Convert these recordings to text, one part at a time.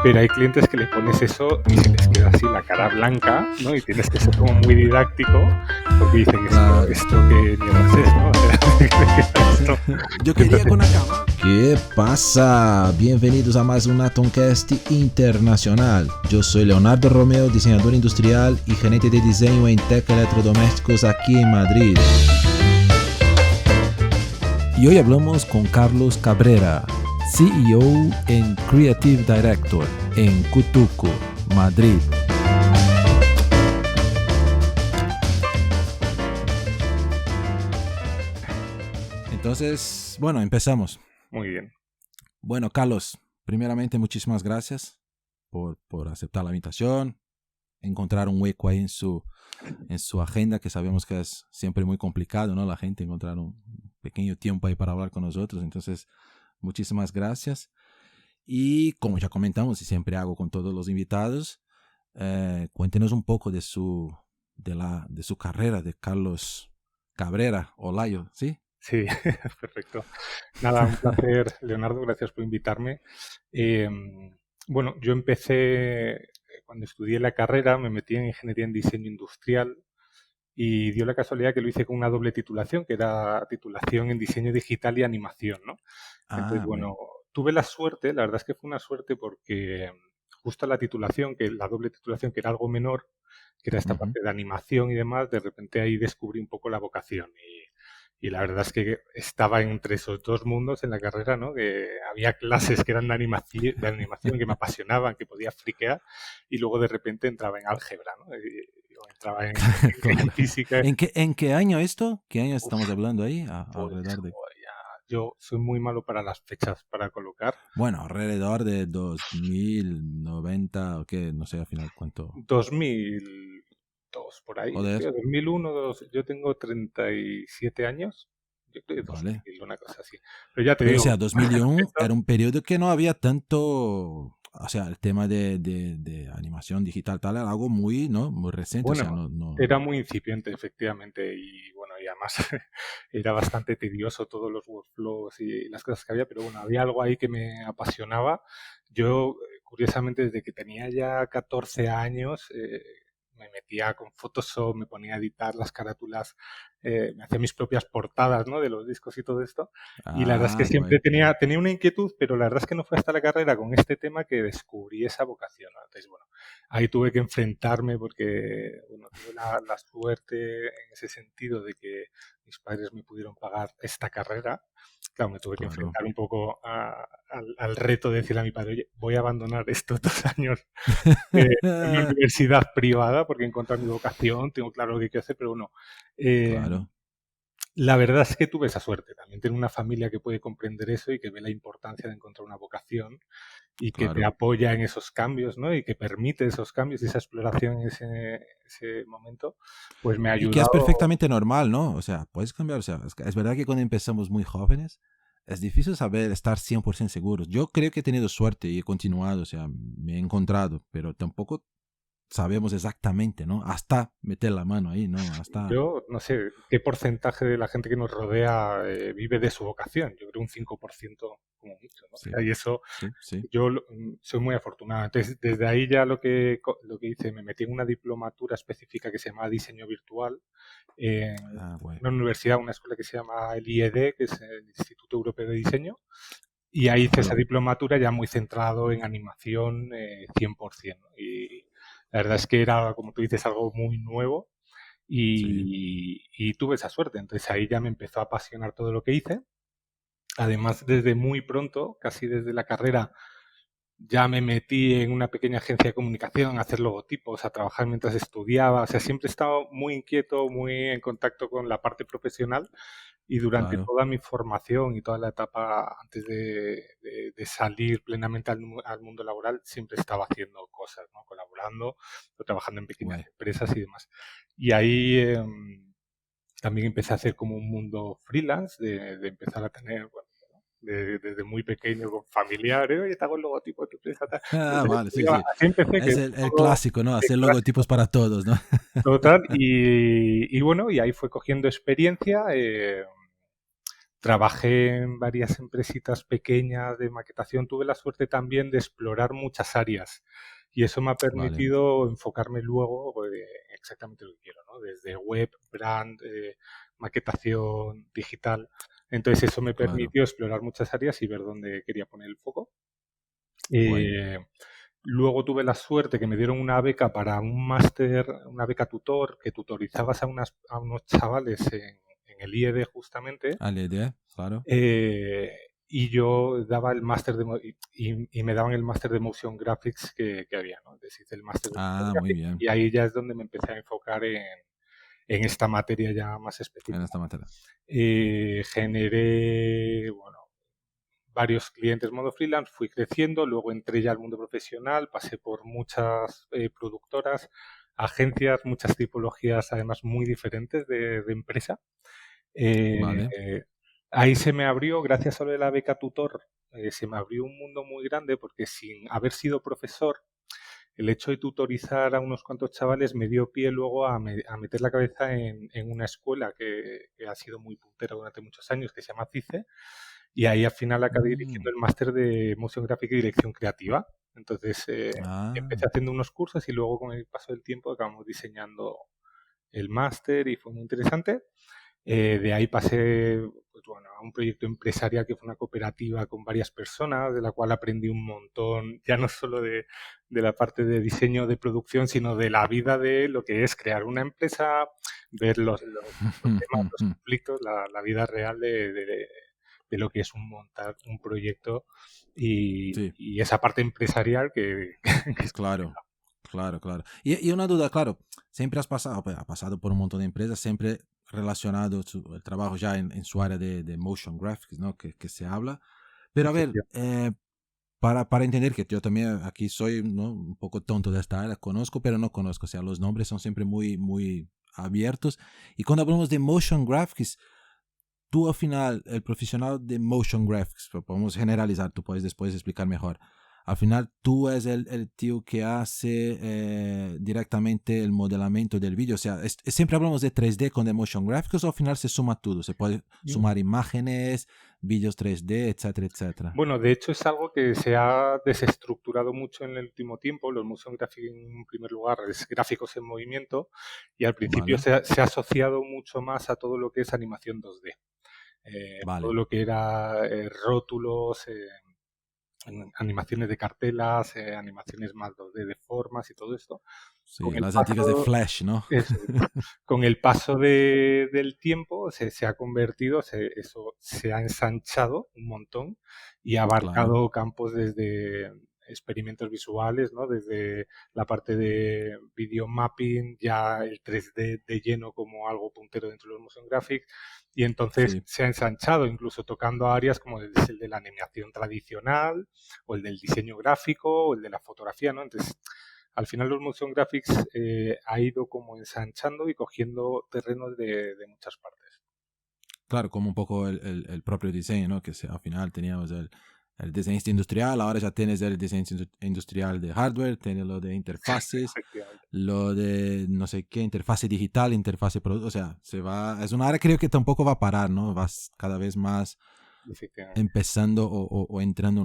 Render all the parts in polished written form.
pero hay clientes que le pones eso y se les queda así la cara blanca, ¿no? Y tienes que ser como muy didáctico porque dicen esto que mierda es, ¿no? O sea, esto. Yo quería con la cama. ¿Qué pasa? Bienvenidos a más un Atomcast internacional. Yo soy Leonardo Romeo, diseñador industrial y gerente de diseño en Tech Electrodomésticos aquí en Madrid. Y hoy hablamos con Carlos Cabrera, CEO and Creative Director en Cutuco, Madrid. Entonces, bueno, empezamos. Muy bien. Bueno, Carlos, primeramente muchísimas gracias por aceptar la invitación, encontrar un hueco ahí en su agenda, que sabemos que es siempre muy complicado, ¿no? La gente encontrar un pequeño tiempo ahí para hablar con nosotros. Entonces, muchísimas gracias. Y como ya comentamos y siempre hago con todos los invitados, cuéntenos un poco de su carrera de Carlos Cabrera Olayo, ¿sí? Sí, perfecto. Nada, un placer, Leonardo, gracias por invitarme. Bueno, yo empecé, cuando estudié la carrera, me metí en ingeniería en diseño industrial y dio la casualidad que lo hice con una doble titulación, que era titulación en diseño digital y animación, ¿no? Entonces, bueno, tuve la suerte, la verdad es que fue una suerte porque justo la titulación, que la doble titulación, que era algo menor, que era esta parte de animación y demás, de repente ahí descubrí un poco la vocación y la verdad es que estaba entre esos dos mundos en la carrera, ¿no? Que había clases que eran de animación que me apasionaban, que podía friquear, y luego de repente entraba en álgebra, ¿no? Y entraba en física. ¿En qué año esto? ¿Qué año estamos hablando ahí? Alrededor de... Yo soy muy malo para las fechas para colocar. Bueno, alrededor de 2090, o qué, no sé al final cuánto. 2002, por ahí. Joder. 2001, yo tengo 37 años. Yo creo que 2000, vale. una cosa así. Pero ya te digo. O sea, 2001 era un periodo que no había tanto... O sea, el tema de animación digital tal era algo muy, ¿no? Muy reciente. Bueno, o sea, no... era muy incipiente, efectivamente, y bueno, y además era bastante tedioso todos los workflows y las cosas que había, pero bueno, había algo ahí que me apasionaba. Yo, curiosamente, desde que tenía ya 14 años, me metía con Photoshop, me ponía a editar las carátulas, me hacía mis propias portadas, ¿no? De los discos y todo esto. Y la verdad es que siempre tenía una inquietud, pero la verdad es que no fue hasta la carrera con este tema que descubrí esa vocación, ¿no? Entonces, bueno, ahí tuve que enfrentarme porque, bueno, tuve la suerte en ese sentido de que mis padres me pudieron pagar esta carrera. Claro, me tuve que enfrentar un poco al reto de decirle a mi padre, oye, voy a abandonar estos 2 años en una universidad privada porque he encontrado mi vocación, tengo claro lo que quiero hacer, pero bueno, claro. La verdad es que tuve esa suerte. También tengo una familia que puede comprender eso y que ve la importancia de encontrar una vocación y que te apoya en esos cambios, ¿no? Y que permite esos cambios y esa exploración en ese momento, pues me ha ayudado. Y que es perfectamente normal, ¿no? O sea, puedes cambiar. O sea, es verdad que cuando empezamos muy jóvenes es difícil saber estar 100% seguros. Yo creo que he tenido suerte y he continuado, o sea, me he encontrado, pero tampoco sabemos exactamente, ¿no? Hasta meter la mano ahí, ¿no? Hasta... Yo no sé qué porcentaje de la gente que nos rodea vive de su vocación. Yo creo un 5% como mucho, ¿no? Sí. Y eso, sí. yo soy muy afortunado. Entonces, desde ahí ya lo que hice, me metí en una diplomatura específica que se llama Diseño Virtual, en una universidad, una escuela que se llama el IED, que es el Instituto Europeo de Diseño, y ahí hice esa diplomatura ya muy centrado en animación 100%, ¿no? Y la verdad es que era, como tú dices, algo muy nuevo y tuve esa suerte. Entonces ahí ya me empezó a apasionar todo lo que hice. Además, desde muy pronto, casi desde la carrera, ya me metí en una pequeña agencia de comunicación a hacer logotipos, a trabajar mientras estudiaba. O sea, siempre he estado muy inquieto, muy en contacto con la parte profesional y durante toda mi formación y toda la etapa antes de salir plenamente al mundo laboral, siempre estaba haciendo cosas, ¿no? Colaborando o trabajando en pequeñas empresas y demás. Y ahí también empecé a hacer como un mundo freelance, de empezar a tener, bueno, desde muy pequeño con familiares, oye, te hago el logotipo de tu empresa. Vale, sí. Así empecé. Es el clásico, ¿no? Hacer logotipos para todos, ¿no? Total, y bueno, y ahí fue cogiendo experiencia. trabajé en varias empresitas pequeñas de maquetación. Tuve la suerte también de explorar muchas áreas y eso me ha Vale, permitido enfocarme luego exactamente lo que quiero, ¿no? Desde web, brand, maquetación digital. Entonces eso me claro. permitió explorar muchas áreas y ver dónde quería poner el foco. Guay. Eh, Luego tuve la suerte que me dieron una beca para un máster, una beca tutor, que tutorizabas a unos chavales en el IED justamente, ALD, claro. eh, y yo daba el máster y me daban el máster de Motion Graphics que había, ¿no? Entonces hice el máster de Motion Ah, muy Graphics bien. y ahí ya es donde me empecé a enfocar en esta materia ya más En específica. esta materia. Generé, bueno, varios clientes modo freelance, fui creciendo, luego entré ya al mundo profesional, pasé por muchas productoras, agencias, muchas tipologías además muy diferentes de empresa. Vale. Eh, Ahí se me abrió, gracias a lo de la beca tutor, se me abrió un mundo muy grande porque sin haber sido profesor, el hecho de tutorizar a unos cuantos chavales me dio pie luego a meter la cabeza en una escuela que ha sido muy puntera durante muchos años, que se llama CICE, y ahí al final acabé Mm. dirigiendo el máster de Motion Graphic y Dirección Creativa. Entonces empecé Ah, haciendo unos cursos y luego con el paso del tiempo acabamos diseñando el máster y fue muy interesante. De ahí pasé pues, bueno, a un proyecto empresarial que fue una cooperativa con varias personas, de la cual aprendí un montón, ya no solo de la parte de diseño de producción, sino de la vida de lo que es crear una empresa, ver los temas, los conflictos, la vida real de lo que es montar un proyecto sí, y esa parte empresarial que es claro, complicada. claro, claro. Y una duda, claro, siempre has pasado, pues, ha pasado por un montón de empresas, siempre relacionado el trabajo ya en su área de motion graphics, ¿no? Que se habla. Pero a ver, para entender que yo también aquí soy, ¿no? Un poco tonto de esta área, conozco, pero no conozco, o sea, los nombres son siempre muy, muy abiertos. Y cuando hablamos de motion graphics, tú al final, el profesional de motion graphics, podemos generalizar, tú puedes después explicar mejor. Al final, tú es el tío que hace directamente el modelamiento del vídeo. O sea, siempre hablamos de 3D con el motion graphics, o al final se suma todo. Se puede sumar imágenes, vídeos 3D, etcétera, etcétera. Bueno, de hecho es algo que se ha desestructurado mucho en el último tiempo. Los motion graphics, en primer lugar, es gráficos en movimiento y al principio Vale, se ha asociado mucho más a todo lo que es animación 2D. Todo vale. lo que era rótulos, animaciones de cartelas, animaciones más 2D de formas y todo esto. Con Sí, el las antiguas de paso, Flash, ¿no? eso, con el paso del tiempo se ha convertido, eso se ha ensanchado un montón y ha Claro, abarcado campos desde experimentos visuales, ¿no? Desde la parte de video mapping, ya el 3D de lleno como algo puntero dentro de los motion graphics, y entonces sí. se ha ensanchado, incluso tocando áreas como el de la animación tradicional, o el del diseño gráfico, o el de la fotografía, ¿no? Entonces, al final los motion graphics ha ido como ensanchando y cogiendo terrenos de muchas partes. Claro, como un poco el propio diseño, ¿no? Al final teníamos el diseñista industrial, ahora ya tienes el diseño industrial de hardware, tienes lo de interfaces, Efectivamente. lo de no sé qué, interfase digital, interfase producto, o sea, es una área creo que tampoco va a parar, ¿no? Vas cada vez más Efectivamente. empezando o entrando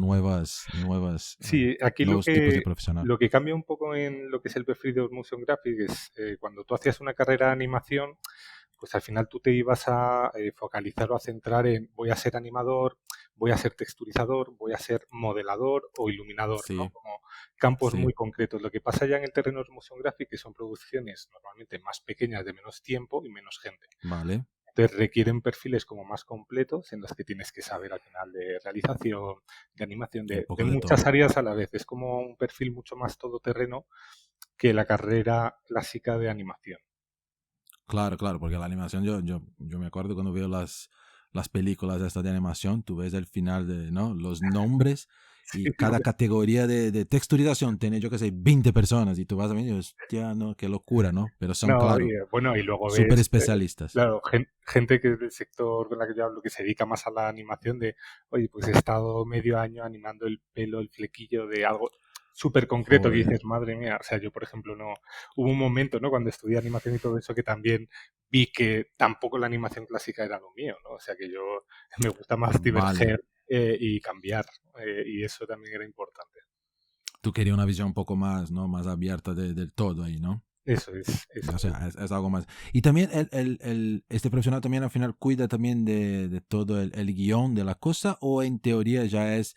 Sí, aquí nuevos tipos de profesional. lo que cambia un poco en lo que es el perfil de los motion graphics es cuando tú hacías una carrera de animación, pues al final tú te ibas a focalizar o a centrar en voy a ser animador, voy a ser texturizador, voy a ser modelador o iluminador, ¿no? Sí, Como campos sí, muy concretos. Lo que pasa ya en el terreno de los motion graphics, que son producciones normalmente más pequeñas, de menos tiempo y menos gente. vale, Entonces requieren perfiles como más completos en los que tienes que saber al final de realización, de animación, un de poco de muchas todo. áreas a la vez. Es como un perfil mucho más todoterreno que la carrera clásica de animación. Claro, claro, porque la animación, yo me acuerdo cuando veo las películas estas de animación, tú ves el final de, ¿no? Los nombres y Sí, cada categoría de texturización tiene, yo qué sé, 20 personas y tú vas a ver y dices, hostia, no, qué locura, ¿no? Pero son, no, y, claro, bueno, y luego súper ves, especialistas. claro, gente que es del sector con la que yo hablo, que se dedica más a la animación de, oye, pues he estado medio año animando el pelo, el flequillo de algo súper concreto que Joder, dices, madre mía, o sea, yo por ejemplo no, hubo un momento, ¿no? Cuando estudié animación y todo eso que también vi que tampoco la animación clásica era lo mío, ¿no? O sea que yo me gusta más diverger y cambiar, y eso también era importante. Tú querías una visión un poco más, ¿no? Más abierta del todo ahí, ¿no? Eso es. O sea, es algo más. Y también este profesional también al final cuida también de todo el guión de la cosa, o en teoría ya es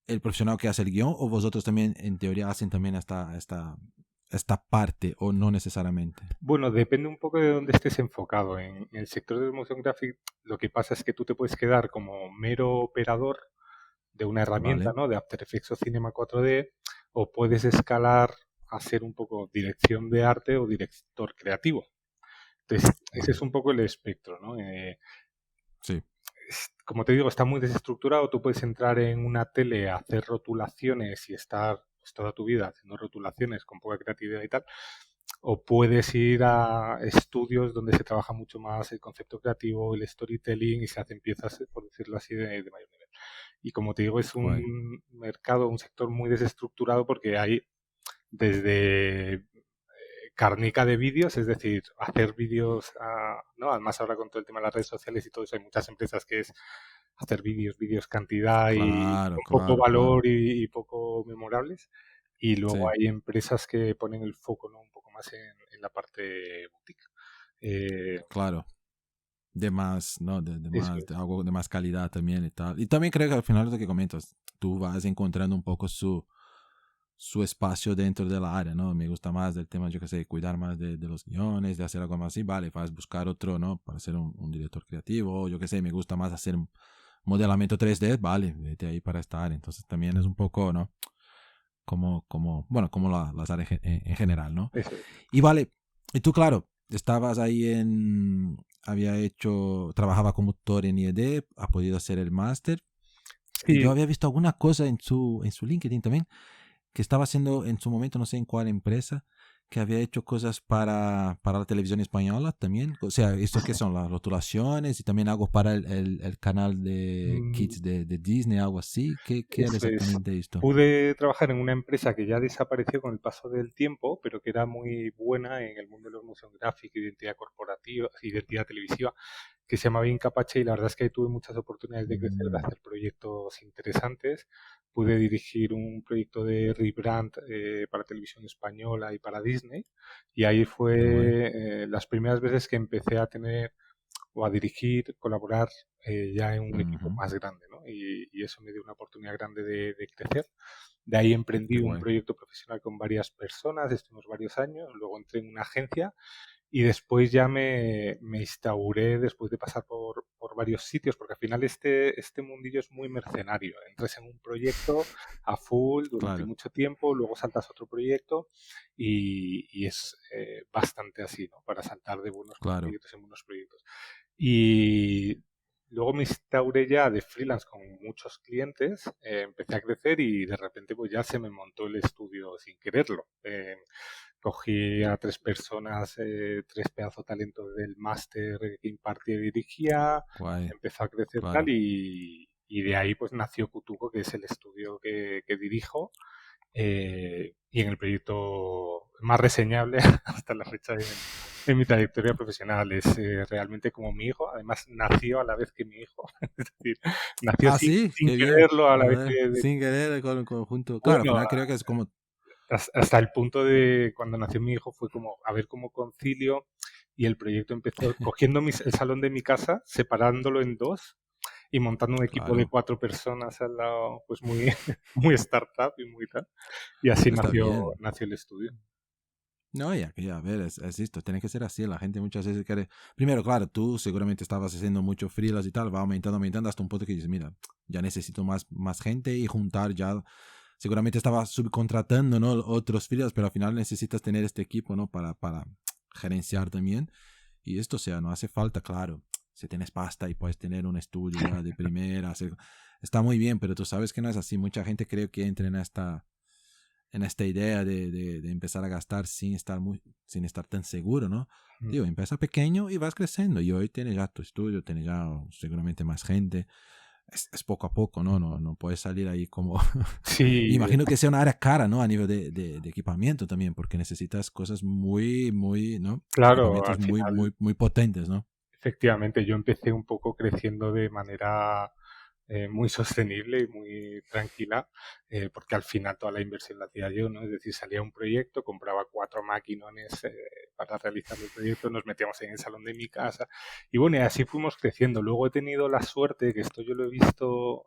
el profesional que hace el guión, o vosotros también en teoría hacen también esta parte, o no necesariamente. Bueno, depende un poco de dónde estés enfocado. En el sector del motion graphic lo que pasa es que tú te puedes quedar como mero operador de una herramienta, ¿no? De After Effects o Cinema 4D, o puedes escalar a ser un poco dirección de arte o director creativo. Entonces, ese es un poco el espectro, ¿no? Sí. Como te digo, está muy desestructurado. Tú puedes entrar en una tele a hacer rotulaciones y estar pues, toda tu vida haciendo rotulaciones con poca creatividad y tal. O puedes ir a estudios donde se trabaja mucho más el concepto creativo, el storytelling y se hacen piezas, por decirlo así, de mayor nivel. Y como te digo, es un mercado, un sector muy desestructurado porque hay desde carnica de vídeos, es decir, hacer vídeos, ¿no? Además ahora con todo el tema de las redes sociales y todo eso, hay muchas empresas que es hacer vídeos cantidad y con poco valor y poco memorables. Y luego hay empresas que ponen el foco, ¿no? Un poco más en la parte boutique. Claro. De más, ¿no? De algo de más calidad también y tal. Y también creo que al final lo que comentas, tú vas encontrando un poco su espacio dentro de la área, ¿no? Me gusta más del tema, yo qué sé, cuidar más de los guiones, de hacer algo más así, vale, vas a buscar otro, ¿no? Para ser un director creativo, o yo qué sé, me gusta más hacer modelamiento 3D, vale, vete ahí para esta área. Entonces también es un poco, ¿no? Como las áreas en general, ¿no? Y vale, y tú, claro, estabas ahí trabajaba como tutor en IED, ha podido hacer el máster. Sí. Y yo había visto alguna cosa en su LinkedIn también, que estaba haciendo en su momento, no sé en cuál empresa, que había hecho cosas para la televisión española también. O sea, ¿esto qué son? Las rotulaciones y también algo para el canal de Kids de Disney, algo así. ¿Qué era exactamente esto? Pude trabajar en una empresa que ya desapareció con el paso del tiempo, pero que era muy buena en el mundo de los motion graphic, identidad corporativa, identidad televisiva, que se llamaba Incapache, y la verdad es que ahí tuve muchas oportunidades de crecer, de hacer proyectos interesantes. Pude dirigir un proyecto de rebrand para televisión española y para Disney, y ahí fue las primeras veces que empecé a tener o a dirigir, colaborar ya en un equipo más grande, ¿no? Y eso me dio una oportunidad grande de crecer. De ahí emprendí un proyecto profesional con varias personas, estuvimos varios años, luego entré en una agencia y después ya me instauré, después de pasar por varios sitios, porque al final este mundillo es muy mercenario. Entras en un proyecto a full durante mucho tiempo, luego saltas a otro proyecto y es bastante así, ¿no? Para saltar de buenos proyectos en buenos proyectos. Y luego me instauré ya de freelance con muchos clientes, empecé a crecer y de repente pues ya se me montó el estudio sin quererlo. Cogí a 3 personas, 3 pedazos de talento del máster que impartía y dirigía, empezó a crecer tal y de ahí pues nació Kutuko, que es el estudio que dirijo. Y en el proyecto más reseñable hasta la fecha de mi trayectoria profesional es realmente como mi hijo. Además nació a la vez que mi hijo, es decir, nació sin quererlo a la vez que sin querer con el conjunto. Claro, bueno, al final creo que es como hasta el punto de cuando nació mi hijo fue como a ver cómo concilio, y el proyecto empezó cogiendo el salón de mi casa, separándolo en 2 y montando un equipo de 4 personas al lado, pues muy, muy startup y muy tal. Y así nació el estudio. No, ya, a ver, es esto, tiene que ser así. La gente muchas veces quiere. Primero, claro, tú seguramente estabas haciendo mucho freelance y tal, va aumentando hasta un punto que dices, mira, ya necesito más gente y juntar ya. Seguramente estabas subcontratando, ¿no? Otros freelance, pero al final necesitas tener este equipo, ¿no? Para gerenciar también. Y esto, o sea, no hace falta, claro. Si tienes pasta y puedes tener un estudio ya de primera, está muy bien, pero tú sabes que no es así. Mucha gente cree que entra en esta idea de empezar a gastar sin estar tan seguro, ¿no? Digo, empieza pequeño y vas creciendo. Y hoy tienes ya tu estudio, tienes ya seguramente más gente. es poco a poco, ¿no? No puedes salir ahí como... Sí, Imagino que sea una área cara, ¿no? A nivel de equipamiento también, porque necesitas cosas muy, ¿no? claro, Equipamientos al final, muy potentes, ¿no? efectivamente, yo empecé un poco creciendo de manera muy sostenible y muy tranquila, porque al final toda la inversión la hacía yo, ¿no? Es decir, salía un proyecto, compraba 4 maquinones para realizar el proyecto, nos metíamos en el salón de mi casa y bueno, y así fuimos creciendo. Luego he tenido la suerte, que esto yo lo he visto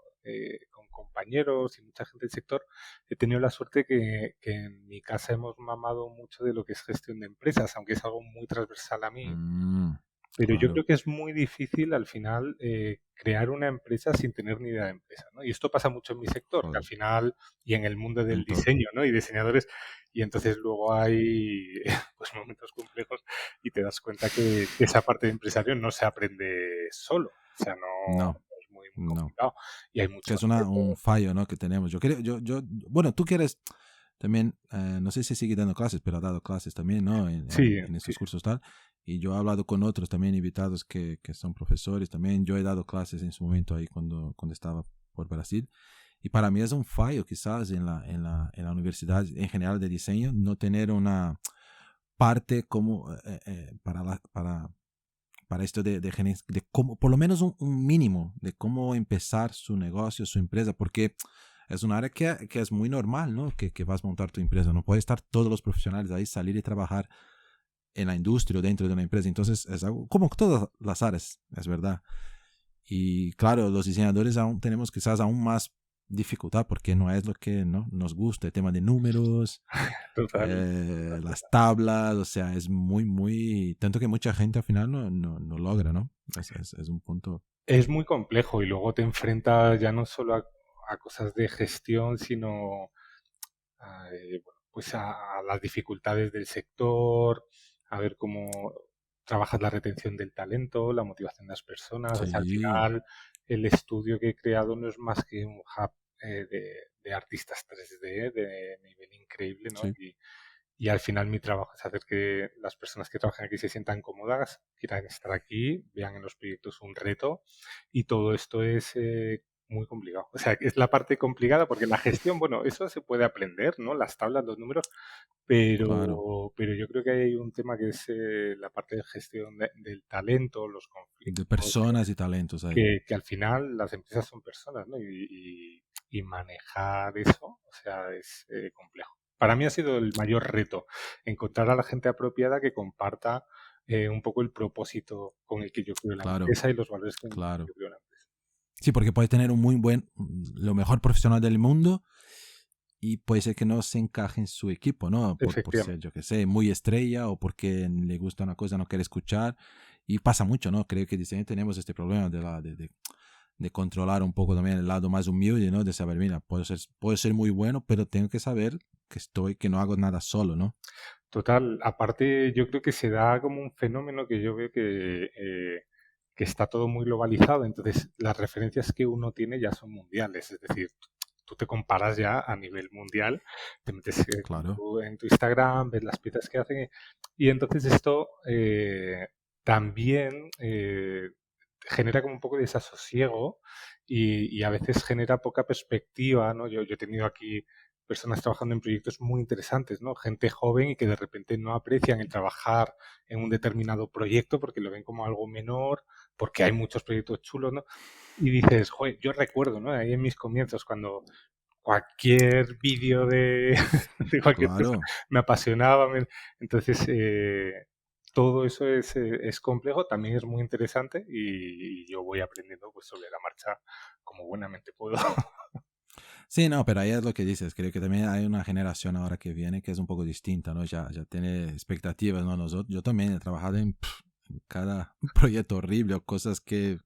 con compañeros y mucha gente del sector, he tenido la suerte que en mi casa hemos mamado mucho de lo que es gestión de empresas, aunque es algo muy transversal a mí, Mm, pero yo claro, creo que es muy difícil al final crear una empresa sin tener ni idea de empresa, ¿no? Y esto pasa mucho en mi sector, que al joder, final, y en el mundo del en todo. diseño, ¿no? Y diseñadores, y entonces luego hay pues momentos complejos y te das cuenta que esa parte de empresario no se aprende solo, o sea, No, es muy, muy no. complicado. Y hay Que muchos es un retos. fallo, ¿no? Que tenemos. Yo creo, bueno, tú quieres también, no sé si sigue dando clases, pero ha dado clases también, ¿no? Sí, En sí, estos cursos tal. Y yo he hablado con otros también invitados que son profesores también. Yo he dado clases en su momento ahí cuando estaba por Brasil. Y para mí es un fallo quizás en la universidad en general de diseño no tener una parte como para esto de cómo, por lo menos un mínimo de cómo empezar su negocio, su empresa, porque es un área que es muy normal, ¿no? Que vas a montar tu empresa. No puede estar todos los profesionales ahí, salir y trabajar en la industria o dentro de una empresa. Entonces, es algo como todas las áreas, es verdad. Y claro, los diseñadores aún tenemos quizás aún más dificultad porque no es lo que ¿no? nos gusta, el tema de números, total. las tablas, o sea, es tanto que mucha gente al final no logra, ¿no? Es un punto. Es muy complejo y luego te enfrentas ya no solo a cosas de gestión, sino bueno, pues a las dificultades del sector, a ver cómo trabajas la retención del talento, la motivación de las personas. O sea, al Sí, final el estudio que he creado no es más que un hub de artistas 3D de nivel increíble, ¿no? sí, Y al final mi trabajo es hacer que las personas que trabajan aquí se sientan cómodas, quieran estar aquí, vean en los proyectos un reto y todo esto es muy complicado. O sea, es la parte complicada porque la gestión, bueno, eso se puede aprender, ¿no? Las tablas, los números, claro. pero yo creo que hay un tema que es la parte de gestión del talento, los De conflictos, personas y talentos ahí. que al final las empresas son personas, ¿no? Y manejar eso, o sea, es complejo. Para mí ha sido el mayor reto, encontrar a la gente apropiada que comparta un poco el propósito con el que yo creo en la Claro, empresa y los valores con los que claro. yo creo en la empresa. Sí, porque puedes tener un muy lo mejor profesional del mundo y puede ser que no se encaje en su equipo, ¿no? Por ser, Efectivamente. yo qué sé, muy estrella o porque le gusta una cosa, no quiere escuchar. Y pasa mucho, ¿no? Creo que diseño tenemos este problema de controlar un poco también el lado más humilde, ¿no? De saber, mira, puedo ser muy bueno, pero tengo que saber que no hago nada solo, ¿no? Total, aparte yo creo que se da como un fenómeno que yo veo que está todo muy globalizado, entonces las referencias que uno tiene ya son mundiales, es decir, tú te comparas ya a nivel mundial, te metes Claro, en tu Instagram, ves las piezas que hacen y entonces esto también genera como un poco de desasosiego y a veces genera poca perspectiva, ¿no? Yo he tenido aquí personas trabajando en proyectos muy interesantes, ¿no? Gente joven y que de repente no aprecian el trabajar en un determinado proyecto porque lo ven como algo menor, porque hay muchos proyectos chulos, ¿no? Y dices, joder, yo recuerdo, ¿no? Ahí en mis comienzos, cuando cualquier vídeo de, de cualquier cosa claro. me apasionaba, entonces todo eso es complejo, también es muy interesante y yo voy aprendiendo pues sobre la marcha como buenamente puedo. Sí, no, pero ahí es lo que dices. Creo que también hay una generación ahora que viene que es un poco distinta, ¿no? Ya tiene expectativas, ¿no? Yo también he trabajado en cada proyecto horrible o cosas que...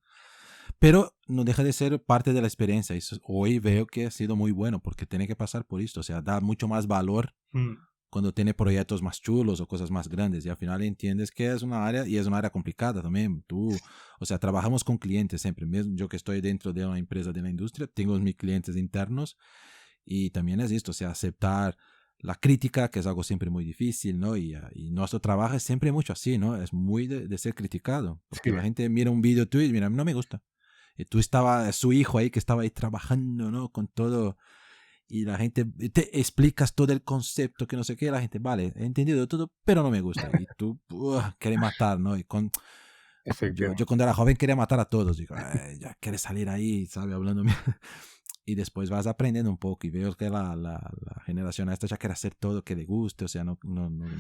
Pero no deja de ser parte de la experiencia. Hoy veo que ha sido muy bueno porque tiene que pasar por esto. O sea, da mucho más valor Mm, cuando tiene proyectos más chulos o cosas más grandes y al final entiendes que es una área y es una área complicada también. O sea, trabajamos con clientes siempre. Mismo yo que estoy dentro de una empresa de la industria, tengo mis clientes internos y también es esto, o sea, aceptar la crítica, que es algo siempre muy difícil, ¿no? Y nuestro trabajo es siempre mucho así, ¿no? Es muy de ser criticado, porque sí, la gente mira un video tuyo y mira, no me gusta. Y tú estaba su hijo ahí que estaba ahí trabajando, ¿no? Con todo. Y la gente, te explicas todo el concepto, que no sé qué, la gente, vale, he entendido todo, pero no me gusta. Y tú quieres matar, ¿no? Yo cuando era joven quería matar a todos. Digo, ya quieres salir ahí, ¿sabes? Hablando. Y después vas aprendiendo un poco y veo que la generación esta ya quiere hacer todo que le guste, o sea, no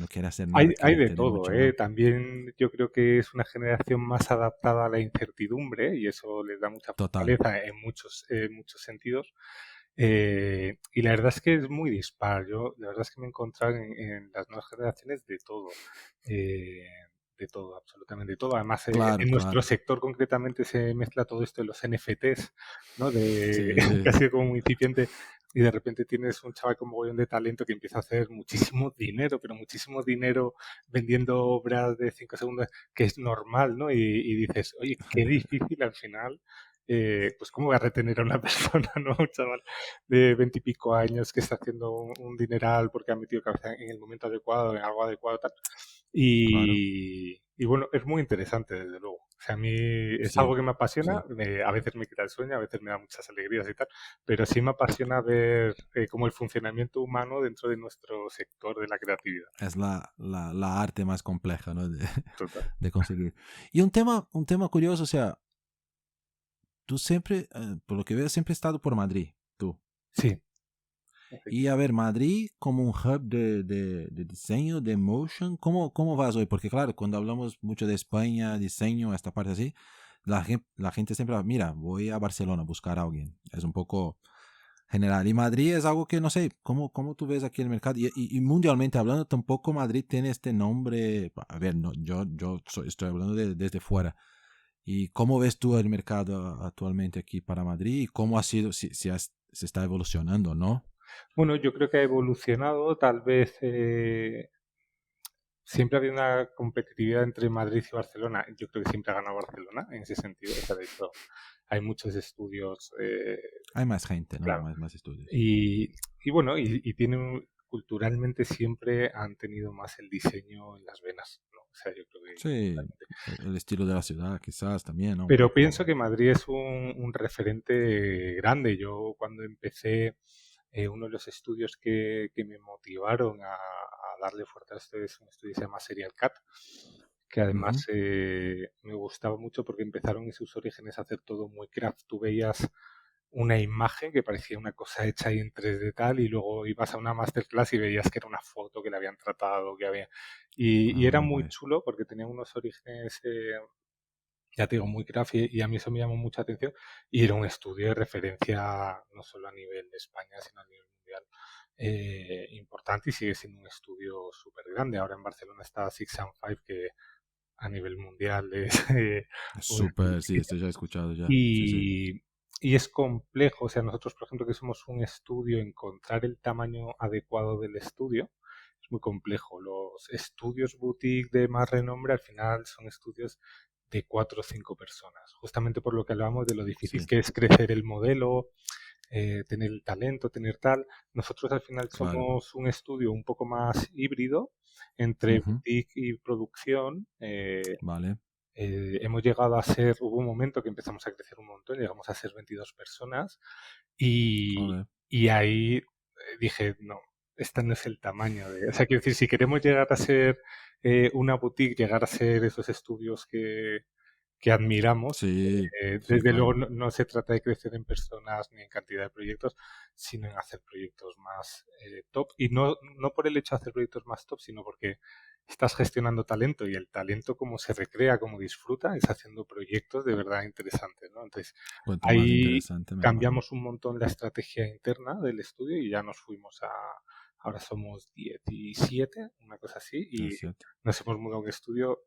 quiere hacer nada Hay de que le todo, mucho, ¿eh? ¿no? También yo creo que es una generación más adaptada a la incertidumbre y eso les da mucha Total. fortaleza en muchos sentidos. Y la verdad es que es muy dispar. Yo, la verdad es que me he encontrado en las nuevas generaciones de todo. Eh, de todo, absolutamente todo. Además, Claro, en nuestro claro. sector concretamente se mezcla todo esto de los NFTs, ¿no? De Sí, sí. casi como un incipiente y de repente tienes un chaval con mogollón de talento que empieza a hacer muchísimo dinero, pero muchísimo dinero vendiendo obras de 5 segundos, que es normal, ¿no? Y dices, oye, qué difícil al final, pues cómo voy a retener a una persona, ¿no? Un chaval de 20 y pico años que está haciendo un dineral porque ha metido cabeza en el momento adecuado, en algo adecuado, tal. Claro. Y bueno, es muy interesante, desde luego. O sea, a mí es Sí, algo que me apasiona, sí. a veces me quita el sueño, a veces me da muchas alegrías y tal, pero sí me apasiona ver como el funcionamiento humano dentro de nuestro sector de la creatividad. Es la arte más compleja, ¿no? Total. De conseguir. Y un tema curioso, o sea, tú siempre, por lo que veo, siempre has estado por Madrid, tú. Sí, Y a ver, Madrid como un hub de diseño, de motion, ¿cómo vas hoy? Porque claro, cuando hablamos mucho de España, diseño, esta parte así, la gente siempre, mira, voy a Barcelona a buscar a alguien. Es un poco general. Y Madrid es algo que no sé, ¿cómo tú ves aquí el mercado? Y mundialmente hablando, tampoco Madrid tiene este nombre. A ver, no, estoy hablando desde fuera. ¿Y cómo ves tú el mercado actualmente aquí para Madrid? ¿Y cómo ha sido, se está evolucionando, no? bueno, yo creo que ha evolucionado, tal vez siempre ha habido una competitividad entre Madrid y Barcelona. Yo creo que siempre ha ganado Barcelona en ese sentido. O sea, de hecho, hay muchos estudios, Hay más gente, ¿no? claro. Más estudios. Y bueno, y tienen, culturalmente siempre han tenido más el diseño en las venas, ¿no? O sea, yo creo que Sí, totalmente. el estilo de la ciudad quizás también, ¿no? Un Pero pienso poco. que Madrid es un referente grande. Yo cuando empecé, uno de los estudios que me motivaron a darle fuerza a esto es un estudio que se llama Serial Cat, que además Ujú. me gustaba mucho porque empezaron en sus orígenes a hacer todo muy craft. Tú veías una imagen que parecía una cosa hecha ahí en 3D tal y luego ibas a una masterclass y veías que era una foto que le habían tratado, que había... Y era Ah, muy guay. chulo porque tenía unos orígenes ya te digo, muy craft y a mí eso me llamó mucha atención y era un estudio de referencia no solo a nivel de España, sino a nivel mundial importante y sigue siendo un estudio súper grande. Ahora en Barcelona está Six and Five, que a nivel mundial es un estudio Súper, sí, chiquito. esto ya he escuchado ya. Sí, sí. Y, y es complejo, o sea, nosotros, por ejemplo, que somos un estudio, encontrar el tamaño adecuado del estudio es muy complejo. Los estudios boutique de más renombre al final son estudios de 4 o 5 personas, justamente por lo que hablábamos de lo difícil Sí, que es crecer el modelo, tener el talento, tener tal. Nosotros al final claro. somos un estudio un poco más híbrido entre Ujú. boutique y producción. Vale. Hemos llegado a ser, hubo un momento que empezamos a crecer un montón, llegamos a ser 22 personas y, Ok. y ahí dije, no, este no es el tamaño de... O sea, quiero decir, si queremos llegar a ser una boutique, llegar a ser esos estudios que admiramos, Sí, sí, desde luego claro. no se trata de crecer en personas ni en cantidad de proyectos, sino en hacer proyectos más top. Y no por el hecho de hacer proyectos más top, sino porque estás gestionando talento y el talento como se recrea, como disfruta, es haciendo proyectos de verdad interesantes, ¿no? Entonces, Cuanto más ahí interesante, mejor, ¿no? cambiamos un montón la estrategia interna del estudio y ya nos fuimos ahora somos 17, una cosa así, y Es cierto. nos hemos mudado a un estudio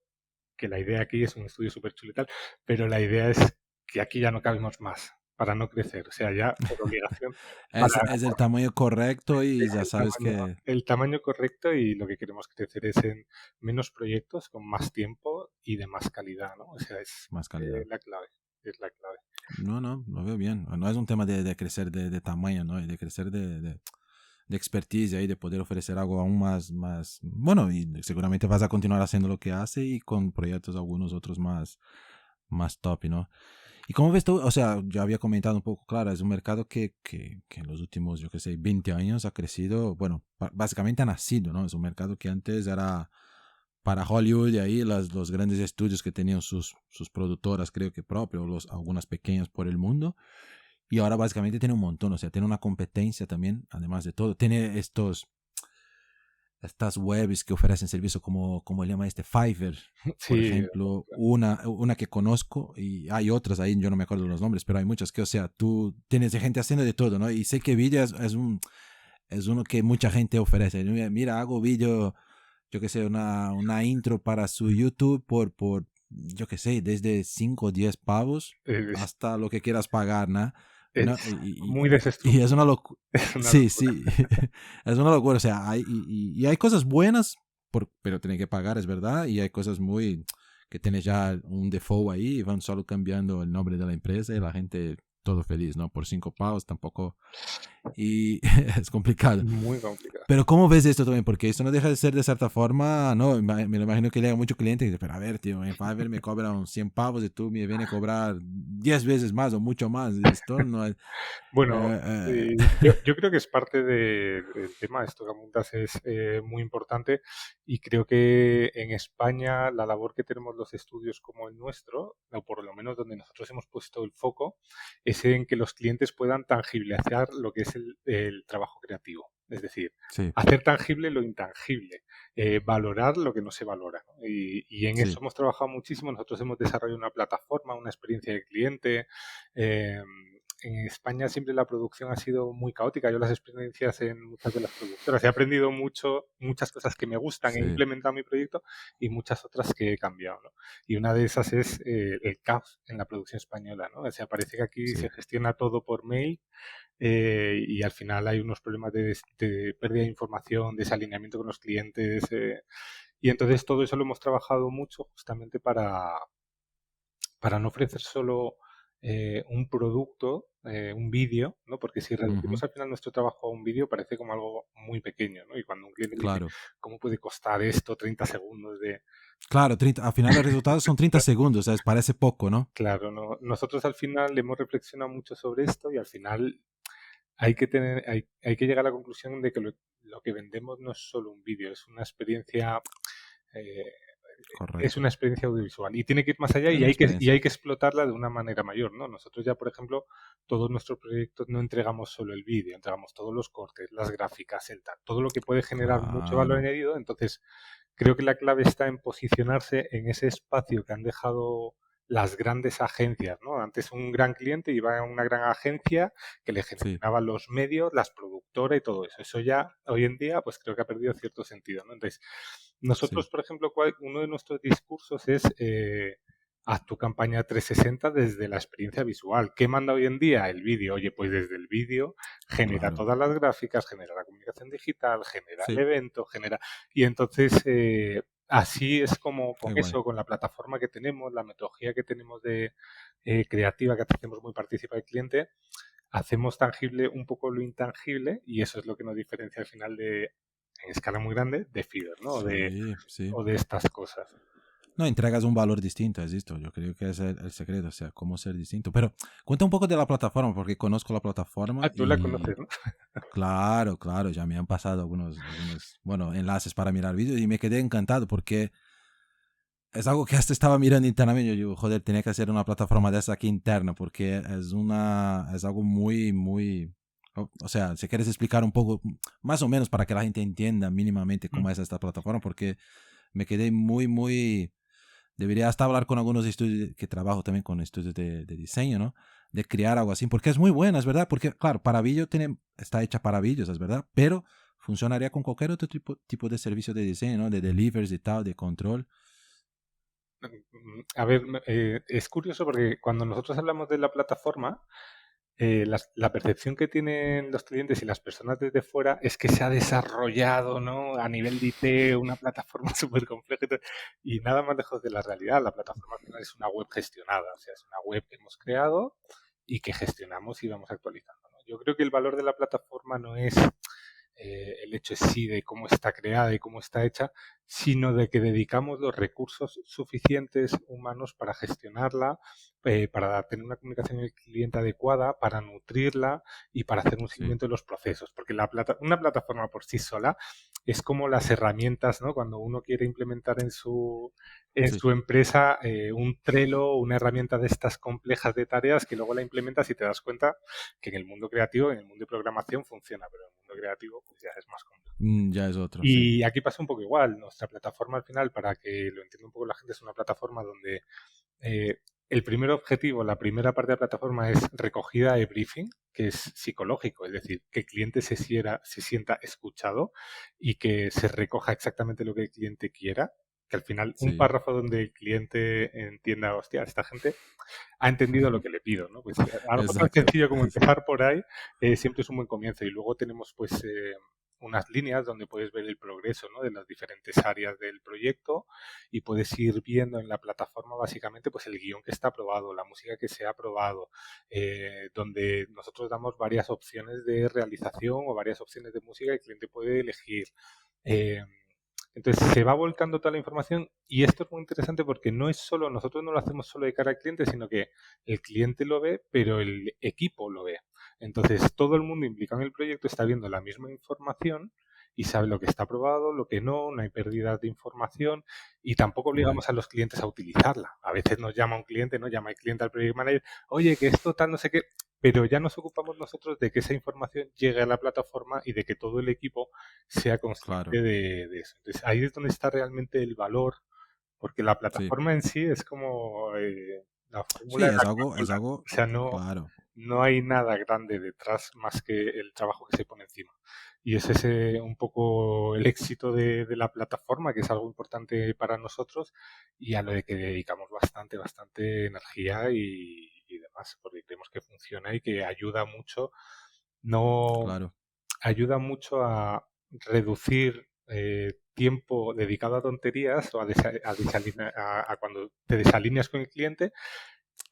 que la idea aquí es un estudio súper chulo y tal, pero la idea es que aquí ya no cabemos más para no crecer, o sea, ya por obligación, para Es el tamaño correcto y es ya sabes que el tamaño correcto y lo que queremos crecer es en menos proyectos, con más tiempo y de más calidad, ¿no? O sea, es más calidad. la clave, es la clave. No, no, lo veo bien. No es un tema de crecer de tamaño, ¿no? Y de crecer de expertise y de poder ofrecer algo aún más. Bueno, y seguramente vas a continuar haciendo lo que hace y con proyectos algunos otros más top, ¿no? ¿Y cómo ves tú? O sea, ya había comentado un poco, claro, es un mercado que en los últimos, yo qué sé, 20 años ha crecido, bueno, básicamente ha nacido, ¿no? Es un mercado que antes era para Hollywood y ahí los grandes estudios que tenían sus productoras, creo que propios, algunas pequeñas por el mundo. Y ahora básicamente tiene un montón, o sea, tiene una competencia también, además de todo. Tiene estas webs que ofrecen servicio como le llama Fiverr, por Sí, ejemplo, una que conozco y hay otras ahí, yo no me acuerdo los nombres, pero hay muchas que, o sea, tú tienes de gente haciendo de todo, ¿no? Y sé que Villa es uno que mucha gente ofrece. Mira, hago vídeo, yo que sé, una intro para su YouTube por yo que sé, desde 5 o 10 pavos es, hasta lo que quieras pagar, ¿no? es No, muy y es desestructurado. una locura. Es una Sí, locura. sí, es una locura. O sea, y hay cosas buenas, pero tienen que pagar, es verdad. Y hay cosas muy que tienes ya un default ahí y van solo cambiando el nombre de la empresa y la gente todo feliz, ¿no? Por 5 pavos tampoco. Y es complicado. Muy complicado. Pero ¿cómo ves esto también? Porque esto no deja de ser de cierta forma, no, me lo imagino que llega mucho cliente y dice, pero a ver, tío, en Fiverr me cobran 100 pavos y tú me vienes a cobrar 10 veces más o mucho más. Esto no es... Bueno, eh, yo creo que es parte del tema. Esto que apuntas es muy importante y creo que en España la labor que tenemos los estudios como el nuestro, o por lo menos donde nosotros hemos puesto el foco, es en que los clientes puedan tangibilizar lo que es el trabajo creativo. Es decir, sí, hacer tangible lo intangible, valorar lo que no se valora, ¿no? Y en eso sí, hemos trabajado muchísimo. Nosotros hemos desarrollado una plataforma, una experiencia de cliente. eh, en España siempre la producción ha sido muy caótica. Yo las experiencias en muchas de las productoras he aprendido mucho, muchas cosas que me gustan, he sí, implementado en mi proyecto y muchas otras que he cambiado, ¿no? Y una de esas es el caos en la producción española, ¿no? O sea, parece que aquí se sí, gestiona todo por mail y al final hay unos problemas de pérdida de información, desalineamiento con los clientes y entonces todo eso lo hemos trabajado mucho justamente para no ofrecer solo un producto, un vídeo, ¿no? Porque si reducimos ujú, al final nuestro trabajo a un vídeo parece como algo muy pequeño, ¿no? Y cuando un cliente dice, claro. ¿cómo puede costar esto 30 segundos de... Claro, 30, al final los resultados son 30 segundos, ¿sabes? Parece poco, ¿no? Claro, no, nosotros al final hemos reflexionado mucho sobre esto y al final hay que llegar a la conclusión de que lo que vendemos no es solo un vídeo, es una experiencia eh, es Correcto. una experiencia audiovisual y tiene que ir más allá Es una y experiencia. hay que explotarla de una manera mayor, ¿no? Nosotros ya, por ejemplo, todos nuestros proyectos no entregamos solo el vídeo, entregamos todos los cortes, las gráficas, el tal, todo lo que puede generar mucho valor Claro. añadido. Entonces, creo que la clave está en posicionarse en ese espacio que han dejado las grandes agencias, ¿no? Antes un gran cliente iba a una gran agencia que le Sí, gestionaba los medios, las productoras y todo eso. Eso ya hoy en día, pues creo que ha perdido cierto sentido, ¿no? Entonces, sí. nosotros, por ejemplo, uno de nuestros discursos es haz tu campaña 360 desde la experiencia visual. ¿Qué manda hoy en día? El vídeo. Oye, pues desde el vídeo genera Claro. todas las gráficas, genera la comunicación digital, genera el Sí, evento, genera... Y entonces, así es como con qué guay. eso, con la plataforma que tenemos, la metodología que tenemos de creativa, que hacemos muy participa el cliente, hacemos tangible un poco lo intangible y eso es lo que nos diferencia al final de, en escala muy grande, de Fiverr, ¿no? Sí, sí. O de estas cosas. No, entregas un valor distinto, es esto. Yo creo que es el secreto, o sea, cómo ser distinto. Pero cuenta un poco de la plataforma, porque conozco la Ah, plataforma tú la y conoces, ¿no? claro, claro, ya me han pasado algunos, bueno, enlaces para mirar vídeos y me quedé encantado porque es algo que hasta estaba mirando internamente. Yo digo, joder, tenía que hacer una plataforma de esa aquí interna porque es algo muy, o sea, si quieres explicar un poco, más o menos para que la gente entienda mínimamente cómo es esta plataforma, porque me quedé muy, debería hasta hablar con algunos estudios que trabajo también con estudios de diseño, ¿no? De crear algo así, porque es muy buena, es verdad, porque claro, Paravillo está hecha para Villos, es verdad, pero funcionaría con cualquier otro tipo de servicio de diseño, ¿no? De delivers y tal, de control. A ver, es curioso porque cuando nosotros hablamos de la plataforma, la percepción que tienen los clientes y las personas desde fuera es que se ha desarrollado, ¿no? A nivel de IT, una plataforma súper compleja y nada más lejos de la realidad. La plataforma al final es una web gestionada, o sea, es una web que hemos creado y que gestionamos y vamos actualizando, ¿no? Yo creo que el valor de la plataforma no es el hecho en sí de cómo está creada y cómo está hecha, sino de que dedicamos los recursos suficientes humanos para gestionarla, para tener una comunicación con el cliente adecuada, para nutrirla y para hacer un Sí, seguimiento de los procesos. Porque una plataforma por sí sola es como las herramientas, ¿no? Cuando uno quiere implementar en sí, su sí. empresa un Trello, una herramienta de estas complejas de tareas que luego la implementas y te das cuenta que en el mundo creativo, en el mundo de programación funciona, pero en el mundo creativo pues ya es más complejo. Ya es otro, sí. Y aquí pasa un poco igual. Nuestra plataforma al final, para que lo entienda un poco la gente, es una plataforma donde el primer objetivo, la primera parte de la plataforma es recogida de briefing, que es psicológico, es decir, que el cliente se sienta escuchado y que se recoja exactamente lo que el cliente quiera. Que al final un Sí. párrafo donde el cliente entienda, hostia, esta gente ha entendido lo que le pido, ¿no? Pues algo tan Exacto. sencillo como empezar por ahí siempre es un buen comienzo. Y luego tenemos pues unas líneas donde puedes ver el progreso, ¿no? De las diferentes áreas del proyecto y puedes ir viendo en la plataforma básicamente pues el guión que está aprobado, la música que se ha aprobado, donde nosotros damos varias opciones de realización o varias opciones de música que el cliente puede elegir. Eh, entonces se va volcando toda la información y esto es muy interesante porque no es solo, nosotros no lo hacemos solo de cara al cliente, sino que el cliente lo ve, pero el equipo lo ve. Entonces todo el mundo implicado en el proyecto está viendo la misma información y sabe lo que está aprobado, lo que no hay pérdidas de información y tampoco Guay. obligamos a los clientes a utilizarla. A veces nos llama un cliente, ¿no? Llama el cliente al project manager, oye, que esto tal, no sé qué, pero ya nos ocupamos nosotros de que esa información llegue a la plataforma y de que todo el equipo sea consciente Claro. de eso. Entonces, ahí es donde está realmente el valor, porque la Sí. plataforma en sí es como la fórmula Sí, de la es Coca-Cola. algo, O sea, claro. no hay nada grande detrás más que el trabajo que se pone encima. Y ese es un poco el éxito de la plataforma, que es algo importante para nosotros y a lo de que dedicamos bastante energía y demás, porque creemos que funciona y que ayuda mucho. No, Claro. ayuda mucho a reducir tiempo dedicado a tonterías o a cuando te desalineas con el cliente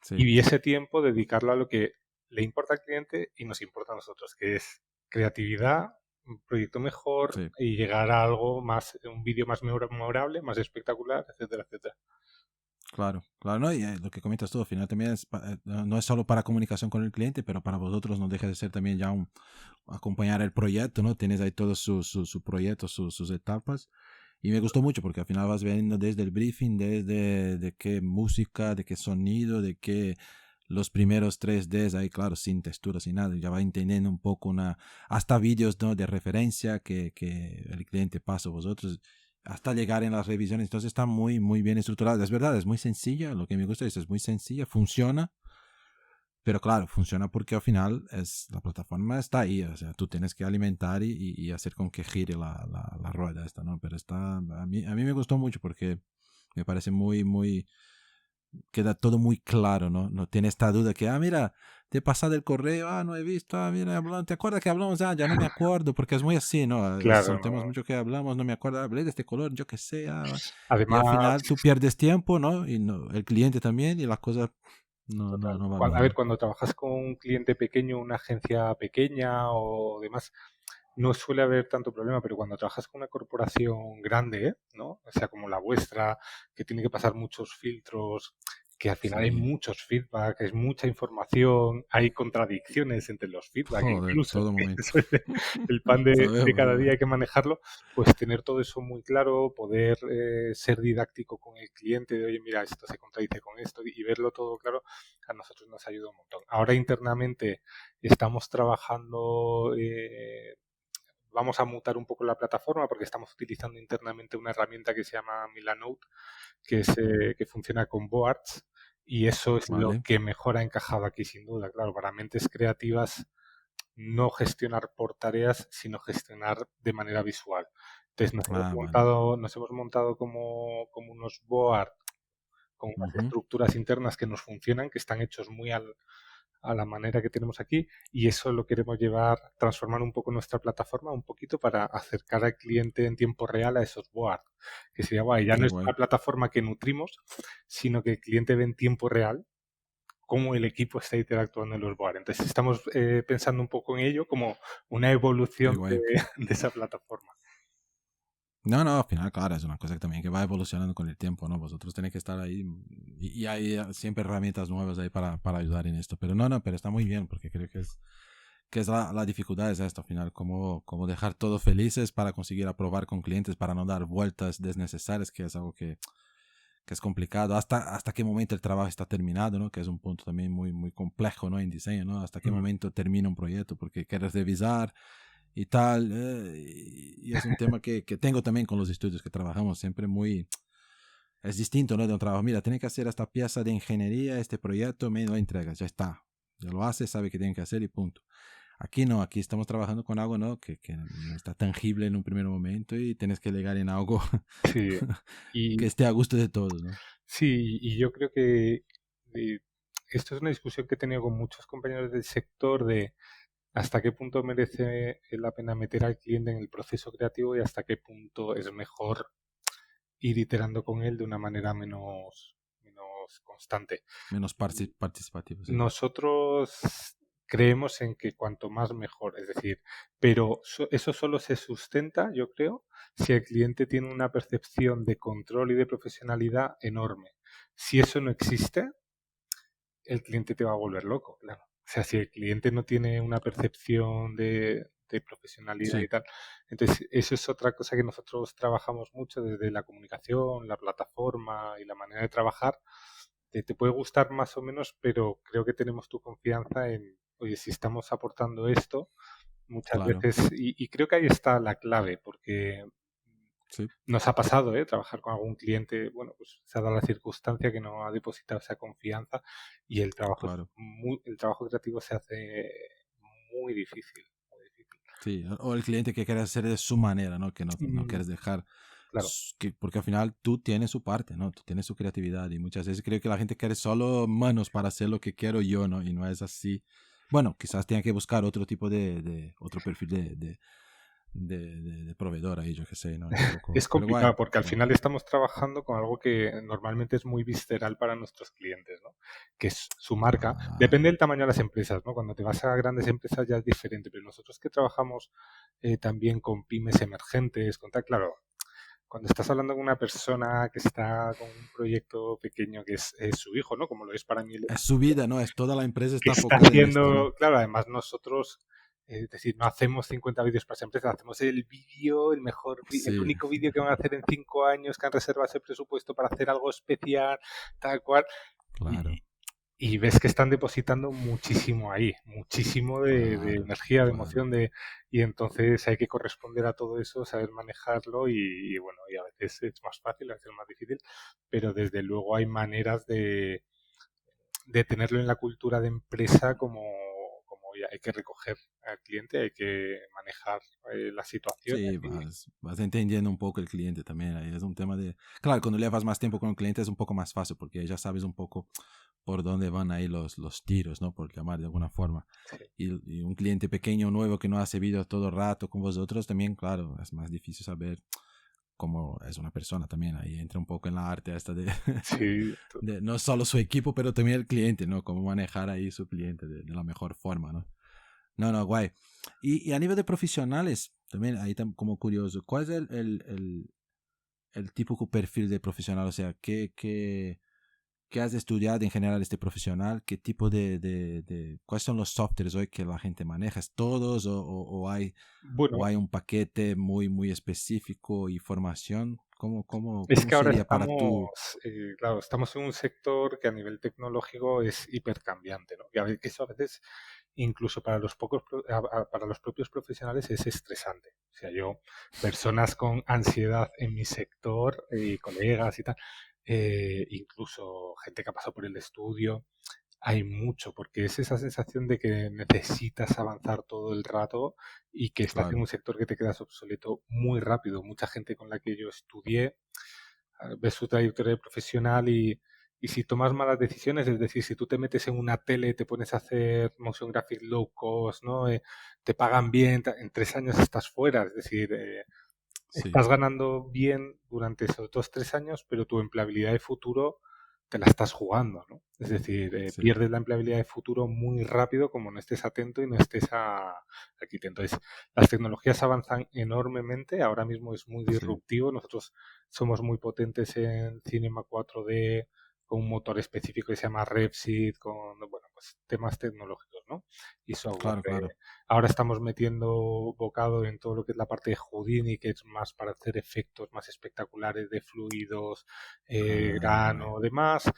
Sí. y ese tiempo dedicarlo a lo que le importa al cliente y nos importa a nosotros, que es creatividad, un proyecto mejor Sí. y llegar a algo más, un vídeo más memorable, más espectacular, etcétera, etcétera. Claro, claro, ¿no? Y lo que comentas tú, al final también no es solo para comunicación con el cliente, pero para vosotros no deja de ser también ya un acompañar el proyecto, ¿no? Tienes ahí todo su proyecto, sus etapas. Y me gustó mucho porque al final vas viendo desde el briefing, desde de qué música, de qué sonido, de qué los primeros 3Ds ahí, claro, sin textura, sin nada. Ya va entendiendo un poco hasta vídeos, ¿no? De referencia que el cliente pasa a vosotros hasta llegar en las revisiones. Entonces está muy, muy bien estructurado. Es verdad, es muy sencilla. Lo que me gusta es muy sencilla, funciona. Pero claro, funciona porque al final la plataforma está ahí. O sea, tú tienes que alimentar y hacer con que gire la rueda esta, ¿no? Pero a mí me gustó mucho porque me parece muy, muy, queda todo muy claro, ¿no? No tiene esta duda que, mira, te he pasado el correo, no he visto, mira, ¿te acuerdas que hablamos? Ya no me acuerdo, porque es muy así, ¿no? Claro, Son temas no. mucho que hablamos, no me acuerdo, hablé de este color, yo qué sé, y al Además, final tú pierdes tiempo, ¿no? Y no, el cliente también, y la cosa total. no va bien, A ver, ¿no? cuando trabajas con un cliente pequeño, una agencia pequeña o demás, no suele haber tanto problema, pero cuando trabajas con una corporación grande, ¿no? O sea, como la vuestra, que tiene que pasar muchos filtros, que al final hay Sí, muchos feedback, es mucha información, hay contradicciones entre los feedback joder, incluso, todo que momento. eso es el pan de Sabemos, cada día, sabemos. hay que manejarlo, pues tener todo eso muy claro, poder ser didáctico con el cliente de, oye, mira, esto se contradice con esto y verlo todo claro, a nosotros nos ayuda un montón. Ahora internamente estamos trabajando vamos a mutar un poco la plataforma porque estamos utilizando internamente una herramienta que se llama Milanote, que funciona con boards y eso es lo Vale. que mejor ha encajado aquí sin duda. Claro, para mentes creativas no gestionar por tareas, sino gestionar de manera visual. Entonces Vale. nos hemos montado como unos boards con unas Ujú. estructuras internas que nos funcionan, que están hechos muy a la manera que tenemos aquí y eso lo queremos llevar, transformar un poco nuestra plataforma un poquito para acercar al cliente en tiempo real a esos boards, que sería guay. Ya Qué no es guay. una plataforma que nutrimos, sino que el cliente ve en tiempo real cómo el equipo está interactuando en los board. Entonces estamos pensando un poco en ello como una evolución de esa plataforma. No, al final, claro, es una cosa que también que va evolucionando con el tiempo, ¿no? Vosotros tenéis que estar ahí y hay siempre herramientas nuevas ahí para ayudar en esto. Pero pero está muy bien, porque creo que es la dificultad es esto, al final, como dejar todo felices para conseguir aprobar con clientes, para no dar vueltas desnecesarias, que es algo que es complicado. Hasta qué momento el trabajo está terminado, ¿no? Que es un punto también muy, muy complejo, ¿no? En diseño, ¿no? Hasta qué momento termina un proyecto, porque quieres revisar y tal. Y es un tema que tengo también con los estudios que trabajamos, siempre muy... Es distinto, ¿no? De un trabajo. Mira, tiene que hacer esta pieza de ingeniería, este proyecto, me lo entregas, ya está. Ya lo hace, sabe que tiene que hacer y punto. Aquí no, aquí estamos trabajando con algo, ¿no? Que no está tangible en un primer momento y tienes que llegar en algo sí. que esté a gusto de todos, ¿no? Sí, y yo creo que esto es una discusión que he tenido con muchos compañeros del sector de hasta qué punto merece la pena meter al cliente en el proceso creativo y hasta qué punto es mejor ir iterando con él de una manera menos constante. Menos participativo. Sí. Nosotros creemos en que cuanto más mejor, es decir, pero eso solo se sustenta, yo creo, si el cliente tiene una percepción de control y de profesionalidad enorme. Si eso no existe, el cliente te va a volver loco, claro. O sea, si el cliente no tiene una percepción de profesionalidad y tal. Entonces, eso es otra cosa que nosotros trabajamos mucho desde la comunicación, la plataforma y la manera de trabajar. Te puede gustar más o menos, pero creo que tenemos tu confianza en, oye, si estamos aportando esto, muchas veces, y creo que ahí está la clave, porque nos ha pasado, trabajar con algún cliente, bueno, pues se ha dado la circunstancia que no ha depositado esa confianza y el trabajo, el trabajo creativo se hace muy difícil. Sí, o el cliente que quiere hacer de su manera, ¿no? Que no quieres dejar. Claro. Porque al final tú tienes su parte, ¿no? Tú tienes su creatividad y muchas veces creo que la gente quiere solo manos para hacer lo que quiero yo, ¿no? Y no es así. Bueno, quizás tenga que buscar otro tipo otro perfil de proveedor ahí, yo qué sé, ¿no? Es complicado porque al final estamos trabajando con algo que normalmente es muy visceral para nuestros clientes, ¿no? Que es su marca. Depende del tamaño de las empresas, ¿no? Cuando te vas a grandes empresas ya es diferente, pero nosotros que trabajamos también con pymes emergentes, con tal, claro, cuando estás hablando con una persona que está con un proyecto pequeño que es su hijo, ¿no? Como lo es para mí. Es su vida, ¿no? Es toda la empresa está enfocada haciendo, en esto, ¿no? Claro, además nosotros, es decir, no hacemos 50 vídeos para esa empresa, hacemos el vídeo, el mejor, el único vídeo que van a hacer en 5 años, que han reservado ese presupuesto para hacer algo especial, tal cual. Claro. Y ves que están depositando muchísimo ahí, muchísimo de energía, de emoción, y entonces hay que corresponder a todo eso, saber manejarlo y bueno, y a veces es más fácil, a veces es más difícil, pero desde luego hay maneras de tenerlo en la cultura de empresa como ya hay que recoger al cliente, hay que manejar la situación. Sí, vas entendiendo un poco el cliente también. Ahí es un tema de... Claro, cuando llevas más tiempo con el cliente es un poco más fácil porque ya sabes un poco por dónde van ahí los tiros, ¿no? Por llamar de alguna forma. Sí. Y un cliente pequeño, nuevo, que no hace vídeo todo el rato con vosotros también, claro, es más difícil saber cómo es una persona también. Ahí entra un poco en la arte esta sí. de no solo su equipo, pero también el cliente, ¿no? Cómo manejar ahí su cliente de la mejor forma, ¿no? No, guay. Y a nivel de profesionales, también ahí como curioso, ¿cuál es el típico perfil de profesional? O sea, ¿qué has estudiado en general este profesional? ¿Qué tipo cuáles son los softwares hoy que la gente maneja? ¿Es todos o hay un paquete muy, muy específico y formación? ¿Cómo es que ahora sería para tú? Claro, estamos en un sector que a nivel tecnológico es hipercambiante, ¿no? Que eso a veces incluso para los para los propios profesionales es estresante. O sea, personas con ansiedad en mi sector, colegas y tal, incluso gente que ha pasado por el estudio, hay mucho, porque es esa sensación de que necesitas avanzar todo el rato y que estás en un sector que te quedas obsoleto muy rápido. Mucha gente con la que yo estudié, ves su trayectoria profesional y si tomas malas decisiones, es decir, si tú te metes en una tele, te pones a hacer motion graphic low cost, ¿no? Te pagan bien, en 3 años estás fuera, es decir, estás ganando bien durante esos 2-3 años, pero tu empleabilidad de futuro te la estás jugando, ¿no? Es decir, Sí. pierdes la empleabilidad de futuro muy rápido como no estés atento y no estés aquí. Entonces, las tecnologías avanzan enormemente, ahora mismo es muy Sí. disruptivo, nosotros somos muy potentes en Cinema 4D, con un motor específico que se llama Repsid, con, bueno, pues temas tecnológicos, ¿no? Y software. Claro, claro. Ahora estamos metiendo bocado en todo lo que es la parte de Houdini, que es más para hacer efectos más espectaculares de fluidos, Guay. grano, demás.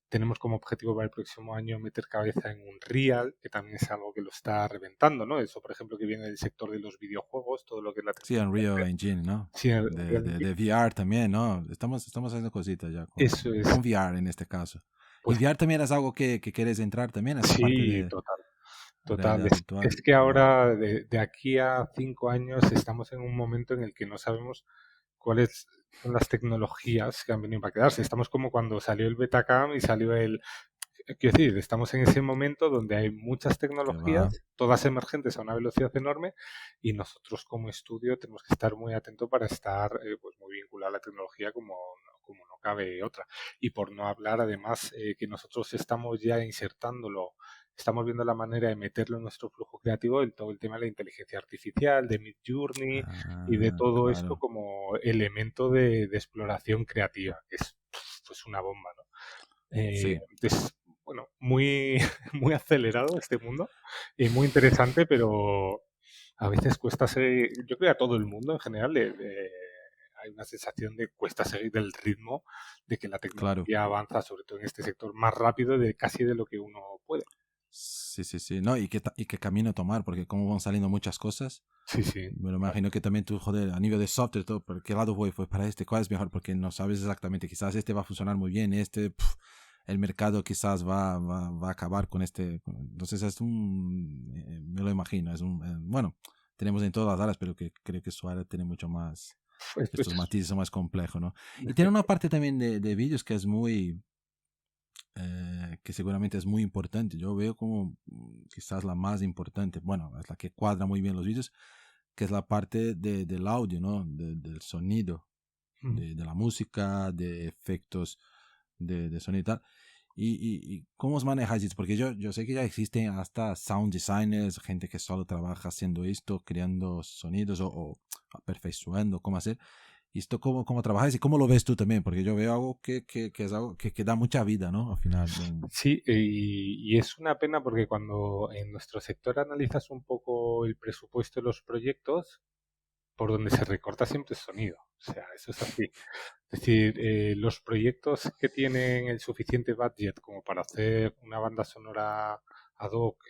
Tenemos como objetivo para el próximo año meter cabeza en Unreal, que también es algo que lo está reventando, ¿no? Eso, por ejemplo, que viene del sector de los videojuegos, todo lo que es la Sí, tecnología. Unreal Engine, ¿no? Sí, De, Unreal de, Engine. de VR también, ¿no? Estamos haciendo cositas ya Eso es. con VR en este caso. ¿Y Pues VR también es algo que quieres entrar también, esta parte sí, de total. Total, realidad virtual? es que Wow. ahora, de aquí a 5 años, estamos en un momento en el que no sabemos cuáles son las tecnologías que han venido para quedarse. Estamos como cuando salió el Betacam y salió el... Quiero decir, estamos en ese momento donde hay muchas Que va. tecnologías, todas emergentes a una velocidad enorme, y nosotros como estudio tenemos que estar muy atentos para estar pues muy vinculados a la tecnología como no cabe otra. Y por no hablar, además, que nosotros estamos ya insertándolo, estamos viendo la manera de meterlo en nuestro flujo creativo en todo el tema de la inteligencia artificial, de Midjourney y de todo esto Claro. como elemento de exploración creativa, que es pues una bomba, ¿no? Sí. Entonces, bueno, muy, muy acelerado este mundo y muy interesante, pero a veces cuesta seguir, yo creo que a todo el mundo en general hay una sensación de cuesta seguir el ritmo de que la Claro. tecnología avanza, sobre todo en este sector, más rápido de casi de lo que uno puede. Sí, sí, sí. No, y qué camino tomar, porque como van saliendo muchas cosas, Sí, sí. me lo imagino que también tú, joder, a nivel de software, todo, ¿por qué lado voy? Pues para este, ¿cuál es mejor? Porque no sabes exactamente, quizás este va a funcionar muy bien, el mercado quizás va a acabar con este. Entonces es me lo imagino, bueno, tenemos en todas las áreas, pero que creo que su área tiene mucho más, Esto estos es matices son más complejos, ¿no? Y tiene una desde- parte también de vídeos que es muy, que seguramente es muy importante. Yo veo como quizás la más importante, bueno, es la que cuadra muy bien los vídeos, que es la parte del audio, ¿no? Del sonido, de la música, de efectos de sonido y tal. Y cómo os manejáis esto? Porque yo sé que ya existen hasta sound designers, gente que solo trabaja haciendo esto, creando sonidos o perfeccionando cómo hacer. ¿Y esto cómo trabajáis y cómo lo ves tú también? Porque yo veo algo que es algo que da mucha vida, ¿no? Al final. Sí, y es una pena porque cuando en nuestro sector analizas un poco el presupuesto de los proyectos, por donde se recorta siempre es sonido. O sea, eso es así. Es decir, los proyectos que tienen el suficiente budget como para hacer una banda sonora ad hoc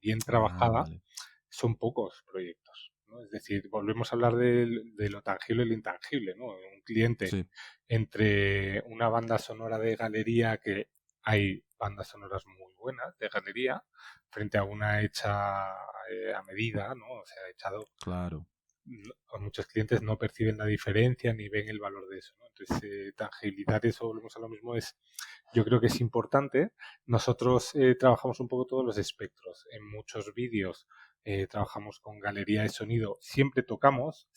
bien Ah, trabajada, vale. son pocos proyectos, ¿no? Es decir, volvemos a hablar de lo tangible y lo intangible, ¿no? Un cliente Sí, entre una banda sonora de galería, que hay bandas sonoras muy buenas de galería, frente a una hecha a medida, ¿no? O sea, echado, claro. muchos clientes no perciben la diferencia ni ven el valor de eso, ¿no? Entonces, tangibilidad, eso volvemos a lo mismo, yo creo que es importante. Nosotros trabajamos un poco todos los espectros. En muchos vídeos trabajamos con galería de sonido. Siempre tocamos.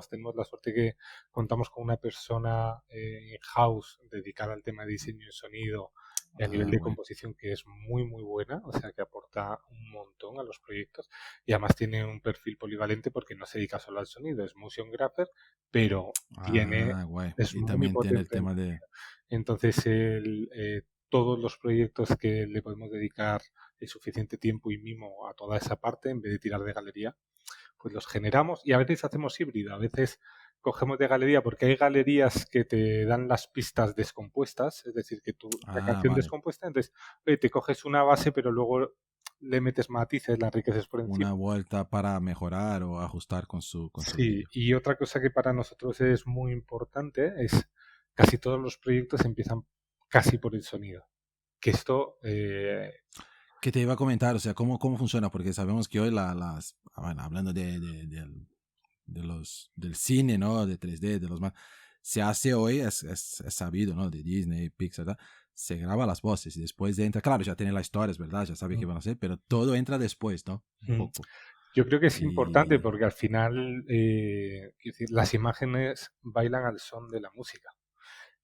Tenemos la suerte que contamos con una persona in-house dedicada al tema de diseño de sonido y a nivel Ah, de güey. composición que es muy, muy buena, o sea que aporta un montón a los proyectos y además tiene un perfil polivalente porque no se dedica solo al sonido, es motion grapher, pero Ah, güey. es Y muy también tiene el potente en tema de... sonido. Entonces, todos los proyectos que le podemos dedicar el suficiente tiempo y mimo a toda esa parte, en vez de tirar de galería, pues los generamos y a veces hacemos híbrido, a veces cogemos de galería porque hay galerías que te dan las pistas descompuestas, es decir, que la Ah, canción vale. descompuesta, entonces te coges una base pero luego le metes matices, la enriqueces por encima. Una vuelta para mejorar o ajustar con su Sí, vídeo. y otra cosa que para nosotros es muy importante es casi todos los proyectos empiezan casi por el sonido. Que esto, ¿Qué te iba a comentar? O sea, ¿cómo funciona? Porque sabemos que hoy bueno, hablando del cine, ¿no? De 3D, de los más... Se hace hoy, es sabido, ¿no? De Disney, Pixar, ¿verdad? Se graba las voces y después entra, claro, ya tiene las historias, ¿verdad? Ya sabe qué van a hacer, pero todo entra después, ¿no? Un mm, poco. yo creo que es importante Y... porque al final quiero decir, las imágenes bailan al son de la música.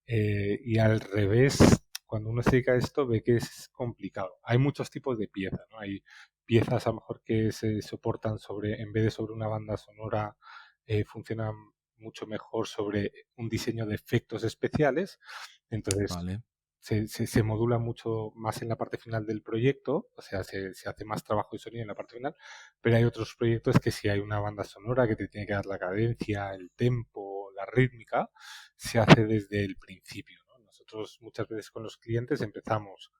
Y al revés, cuando uno se dedica a esto, ve que es complicado. Hay muchos tipos de piezas, ¿no? Hay piezas a lo mejor que se soportan sobre, en vez de sobre una banda sonora, funcionan mucho mejor sobre un diseño de efectos especiales. Entonces, Vale. se modula mucho más en la parte final del proyecto, o sea, se hace más trabajo de sonido en la parte final, pero hay otros proyectos que si hay una banda sonora que te tiene que dar la cadencia, el tempo, la rítmica, se hace desde el principio, ¿no? Nosotros muchas veces con los clientes empezamos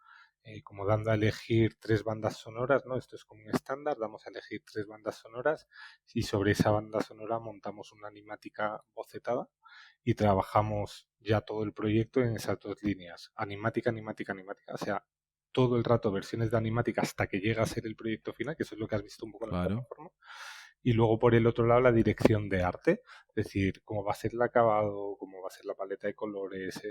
como dando a elegir 3 bandas sonoras, ¿no? Esto es como un estándar, damos a elegir 3 bandas sonoras y sobre esa banda sonora montamos una animática bocetada y trabajamos ya todo el proyecto en esas 2 líneas, animática, animática, animática, o sea, todo el rato versiones de animática hasta que llega a ser el proyecto final, que eso es lo que has visto un poco en la Claro. plataforma. Y luego por el otro lado la dirección de arte, es decir, cómo va a ser el acabado, cómo va a ser la paleta de colores,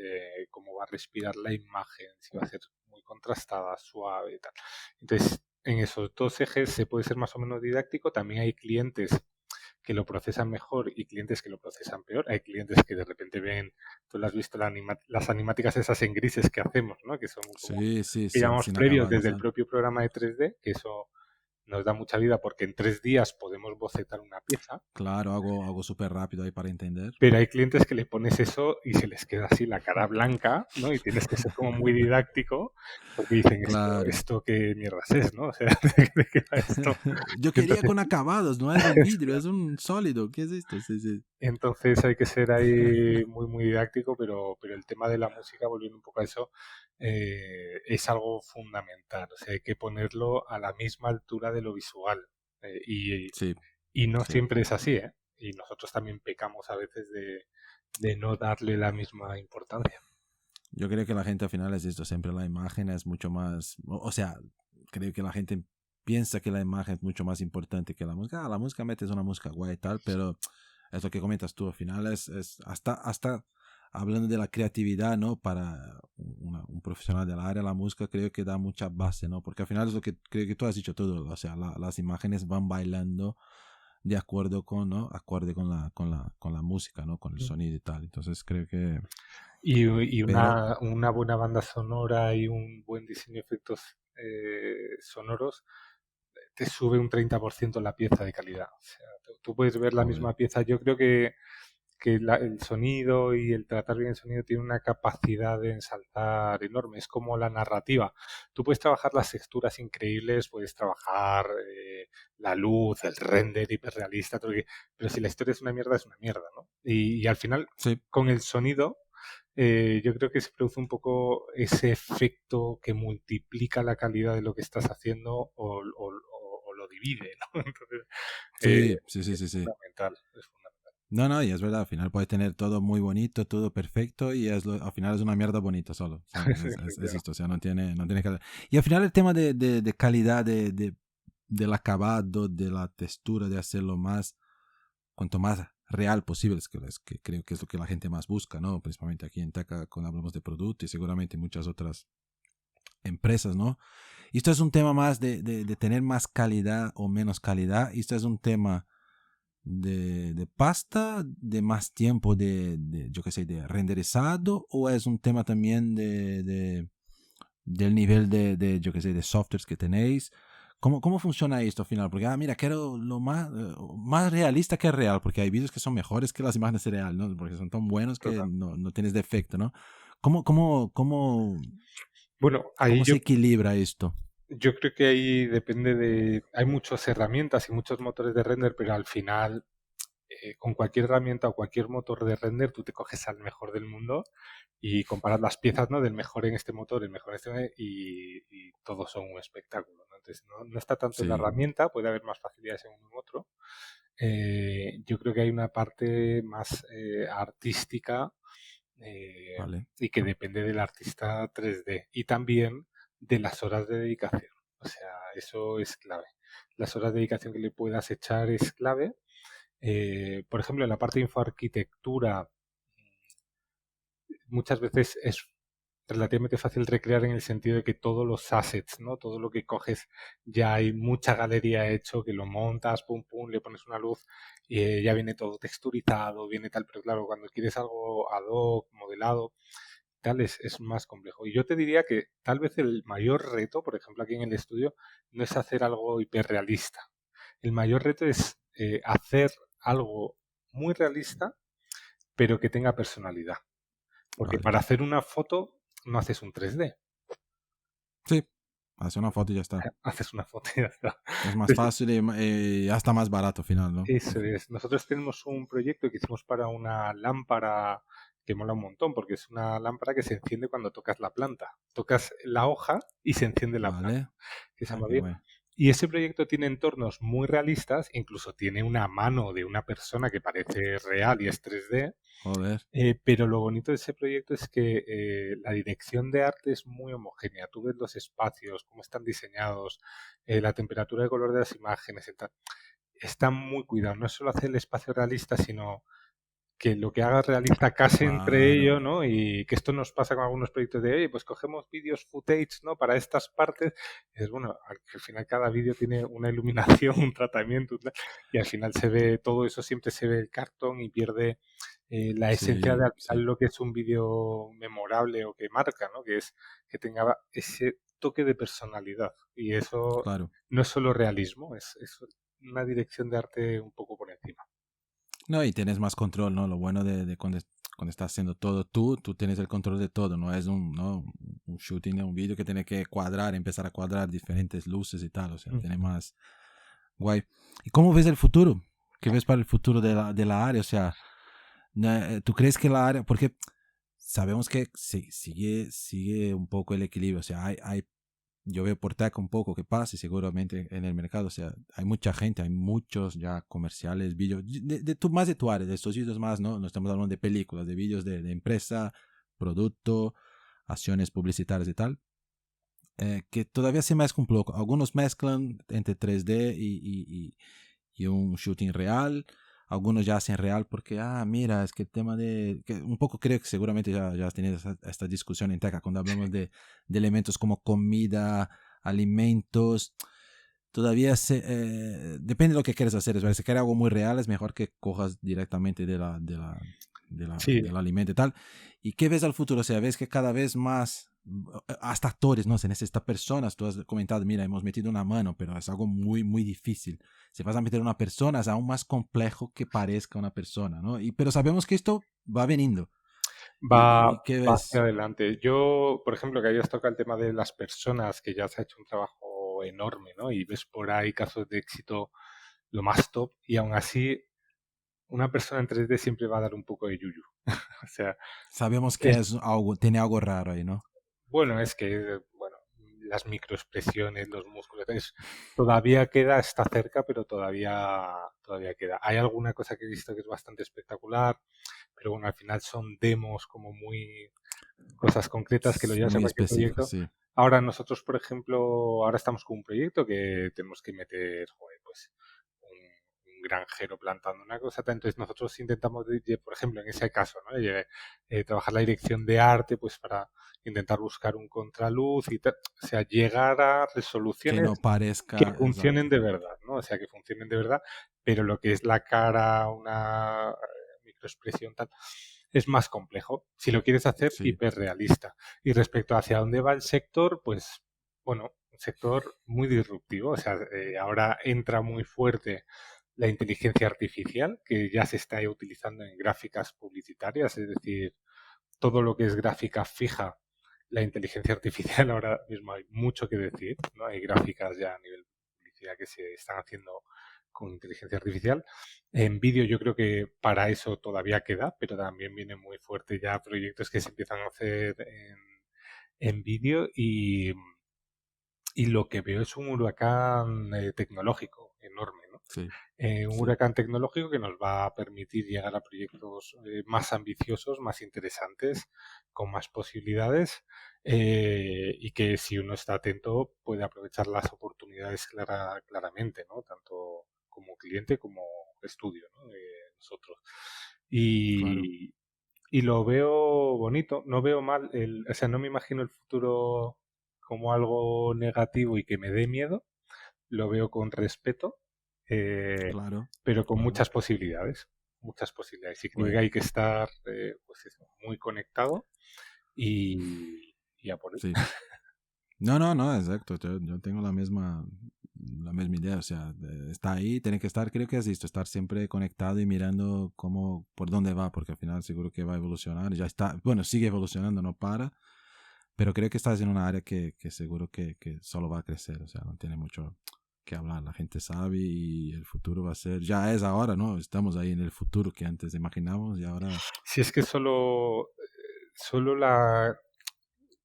cómo va a respirar la imagen, si va a ser muy contrastada, suave y tal. Entonces, en esos 2 ejes se puede ser más o menos didáctico. También hay clientes que lo procesan mejor y clientes que lo procesan peor. Hay clientes que de repente ven, tú lo has visto, las animáticas esas en grises que hacemos, ¿no? Que son como, Sí, sí, que llamamos sin previos acabar, desde el exacto. propio programa de 3D, que eso nos da mucha vida porque en 3 días podemos bocetar una pieza, Claro, algo súper rápido ahí para entender. pero hay clientes que le pones eso y se les queda así la cara blanca, ¿no? Y tienes que ser como muy didáctico porque dicen, esto, Claro. esto qué mierdas es, ¿no? O sea, ¿de qué va esto? Yo quería Entonces, con acabados, no es un vidrio, es un sólido. ¿Qué es esto? Sí, sí. entonces hay que ser ahí muy, muy didáctico, pero el tema de la música, volviendo un poco a eso, es algo fundamental. O sea, hay que ponerlo a la misma altura de lo visual. Sí, Y no sí. siempre es así, ¿eh? Y nosotros también pecamos a veces de no darle la misma importancia. Yo creo que la gente al final es esto, siempre la imagen es mucho más, o sea, creo que la gente piensa que la imagen es mucho más importante que la música. La música metes una música guay y tal, pero es lo que comentas tú, al final es hasta hablando de la creatividad, ¿no? Para un profesional del área, la música creo que da mucha base, ¿no? Porque al final es lo que creo que tú has dicho todo, o sea, las imágenes van bailando de acuerdo con, ¿no? Acorde con la música, ¿no? Con el sonido y tal. Entonces creo que, Y pero una buena banda sonora y un buen diseño de efectos sonoros te sube un 30% la pieza de calidad. O sea, tú puedes ver la joder, misma pieza. Yo creo que el sonido y el tratar bien el sonido tiene una capacidad de ensalzar enorme. Es como la narrativa. Tú puedes trabajar las texturas increíbles, puedes trabajar la luz, el render hiperrealista, pero si la historia es una mierda, ¿no? Y al final, sí. con el sonido, yo creo que se produce un poco ese efecto que multiplica la calidad de lo que estás haciendo o lo divide, ¿no? Entonces, Sí, sí, sí, es sí, sí. fundamental, es fundamental. No, no, y es verdad, al final puedes tener todo muy bonito, todo perfecto, y al final es una mierda bonita solo, ¿sabes? Es esto, o sea, no tiene que... Y al final el tema de calidad, del acabado, de la textura, de hacerlo más, cuanto más real posible, es que creo que es lo que la gente más busca, ¿no? Principalmente aquí en Taca cuando hablamos de producto y seguramente muchas otras empresas, ¿no? Y esto es un tema más de tener más calidad o menos calidad, y esto es un tema de pasta, de más tiempo yo qué sé, de renderizado, o es un tema también del nivel yo qué sé, de softwares que tenéis. ¿Cómo funciona esto al final? Porque, mira, quiero lo más realista que real, porque hay vídeos que son mejores que las imágenes de real, ¿no? Porque son tan buenos que Total. no tienes defecto, ¿no? ¿Cómo Bueno, ahí ¿Cómo se equilibra esto? yo creo que ahí depende de... Hay muchas herramientas y muchos motores de render, pero al final, con cualquier herramienta o cualquier motor de render, tú te coges al mejor del mundo y comparas las piezas, ¿no? Del mejor en este motor, el mejor en este, y todos son un espectáculo, ¿no? Entonces, no está tanto en la Sí, herramienta, puede haber más facilidades en uno u otro. Yo creo que hay una parte más artística vale. y que depende del artista 3D y también de las horas de dedicación. O sea, eso es clave. Las horas de dedicación que le puedas echar es clave. Por ejemplo, en la parte de infoarquitectura, muchas veces relativamente fácil recrear en el sentido de que todos los assets, ¿no? Todo lo que coges, ya hay mucha galería hecho, que lo montas, pum, pum, le pones una luz y ya viene todo texturizado, viene tal, pero claro, cuando quieres algo ad hoc, modelado, tal, es más complejo. Y yo te diría que tal vez el mayor reto, por ejemplo, aquí en el estudio, no es hacer algo hiperrealista. El mayor reto es hacer algo muy realista, pero que tenga personalidad. Porque Vale. para hacer una foto no haces un 3D. Sí, hace una foto y ya está. Haces una foto y ya está. Es más Entonces, fácil y hasta más barato al final, ¿no? eso es. Nosotros tenemos un proyecto que hicimos para una lámpara que mola un montón, porque es una lámpara que se enciende cuando tocas la planta. Tocas la hoja y se enciende la planta, Vale. que se Ah, llama qué bien. guay. Y ese proyecto tiene entornos muy realistas, incluso tiene una mano de una persona que parece real y es 3D. Joder. Pero lo bonito de ese proyecto es que la dirección de arte es muy homogénea. Tú ves los espacios, cómo están diseñados, la temperatura de color de las imágenes, está muy cuidado. No es solo hacer el espacio realista, sino que lo que haga realista case entre Claro. ellos, ¿no? Y que esto nos pasa con algunos proyectos de, oye, pues cogemos vídeos footage, ¿no? Para estas partes. Y es bueno, al final cada vídeo tiene una iluminación, un tratamiento, y al final se ve todo eso, siempre se ve el cartón y pierde la esencia Sí, de sí, lo que es un vídeo memorable o que marca, ¿no? Que es que tenga ese toque de personalidad. Y eso claro. no es solo realismo, es una dirección de arte un poco por encima. No, y tienes más control, ¿no? Lo bueno de cuando estás haciendo todo tú tienes el control de todo, no es ¿no? un shooting de un vídeo que tiene que cuadrar, empezar a cuadrar diferentes luces y tal, o sea, tiene más guay. ¿Y cómo ves el futuro? ¿Qué ves para el futuro de la área? O sea, ¿tú crees que la área, porque sabemos que sigue un poco el equilibrio, o sea, yo veo por TAC un poco que pasa y seguramente en el mercado, o sea, hay mucha gente, hay muchos ya comerciales, vídeos, más de tu área, de estos vídeos más, ¿no? No estamos hablando de películas, de vídeos de empresa, producto, acciones publicitarias y tal, que todavía se mezcla un poco. Algunos mezclan entre 3D y un shooting real. Algunos ya hacen real porque, mira, es que el tema que un poco creo que seguramente ya has tenido esta discusión en Teca cuando hablamos de elementos como comida, alimentos. Todavía depende de lo que quieres hacer. Es verdad, si quieres algo muy real, es mejor que cojas directamente Sí, del alimento y tal. ¿Y qué ves al futuro? O sea, ves que cada vez más, hasta actores, ¿no? Se necesitan personas. Tú has comentado, mira, hemos metido una mano, pero es algo muy, muy difícil. Si vas a meter una persona, es aún más complejo que parezca una persona, ¿no? Pero sabemos que esto va veniendo. va, ¿Y qué va hacia ves? adelante. Yo, por ejemplo, que hayas tocado el tema de las personas, que ya se ha hecho un trabajo enorme, ¿no? Y ves por ahí casos de éxito lo más top, y aún así una persona en 3D siempre va a dar un poco de yuyu. O sea, Sabemos que es, es algo, tiene algo raro ahí, ¿no? bueno, es que, bueno, las microexpresiones, los músculos, todavía queda, está cerca, pero todavía queda. Hay alguna cosa que he visto que es bastante espectacular, pero bueno, al final son demos como muy cosas concretas que lo llevas a Muy cualquier específico, proyecto. sí. Ahora nosotros, por ejemplo, ahora estamos con un proyecto que tenemos que meter, joder, pues un granjero plantando una cosa. Entonces nosotros intentamos, por ejemplo, en ese caso, ¿no? Trabajar la dirección de arte, pues para intentar buscar un contraluz y tal. O sea, llegar a Que resoluciones no que parezca, funcionen exacto. de verdad, ¿no? O sea, que funcionen de verdad, pero lo que es la cara, una microexpresión tal, es más complejo. Si lo quieres hacer Sí, hiperrealista. Y respecto a hacia dónde va el sector, pues, bueno, un sector muy disruptivo. O sea, ahora entra muy fuerte la inteligencia artificial, que ya se está utilizando en gráficas publicitarias, es decir, todo lo que es gráfica fija, la inteligencia artificial ahora mismo hay mucho que decir, ¿no? Hay gráficas ya a nivel publicidad que se están haciendo con inteligencia artificial. En vídeo yo creo que para eso todavía queda, pero también viene muy fuerte ya proyectos que se empiezan a hacer en vídeo y lo que veo es un huracán tecnológico enorme, ¿no? sí, Un sí. huracán tecnológico que nos va a permitir llegar a proyectos más ambiciosos, más interesantes, con más posibilidades y que si uno está atento puede aprovechar las oportunidades claramente, ¿no? Tanto como cliente como estudio, ¿no? De nosotros. Claro. Y, y lo veo bonito, no veo mal, o sea, no me imagino el futuro como algo negativo y que me dé miedo, lo veo con respeto, eh, Claro, pero con claro. muchas posibilidades. Y creo que Bueno, hay que estar pues eso, muy conectado y a por ello. sí. No, exacto. Yo tengo la misma idea. O sea, está ahí, tiene que estar, creo que es esto, estar siempre conectado y mirando cómo, por dónde va, porque al final seguro que va a evolucionar. Ya está, bueno, sigue evolucionando, no para, pero creo que estás en una área que seguro que solo va a crecer. O sea, no tiene mucho que hablar. La gente sabe y el futuro va a ser, ya es ahora, ¿no? Estamos ahí en el futuro que antes imaginamos y ahora, Si es que solo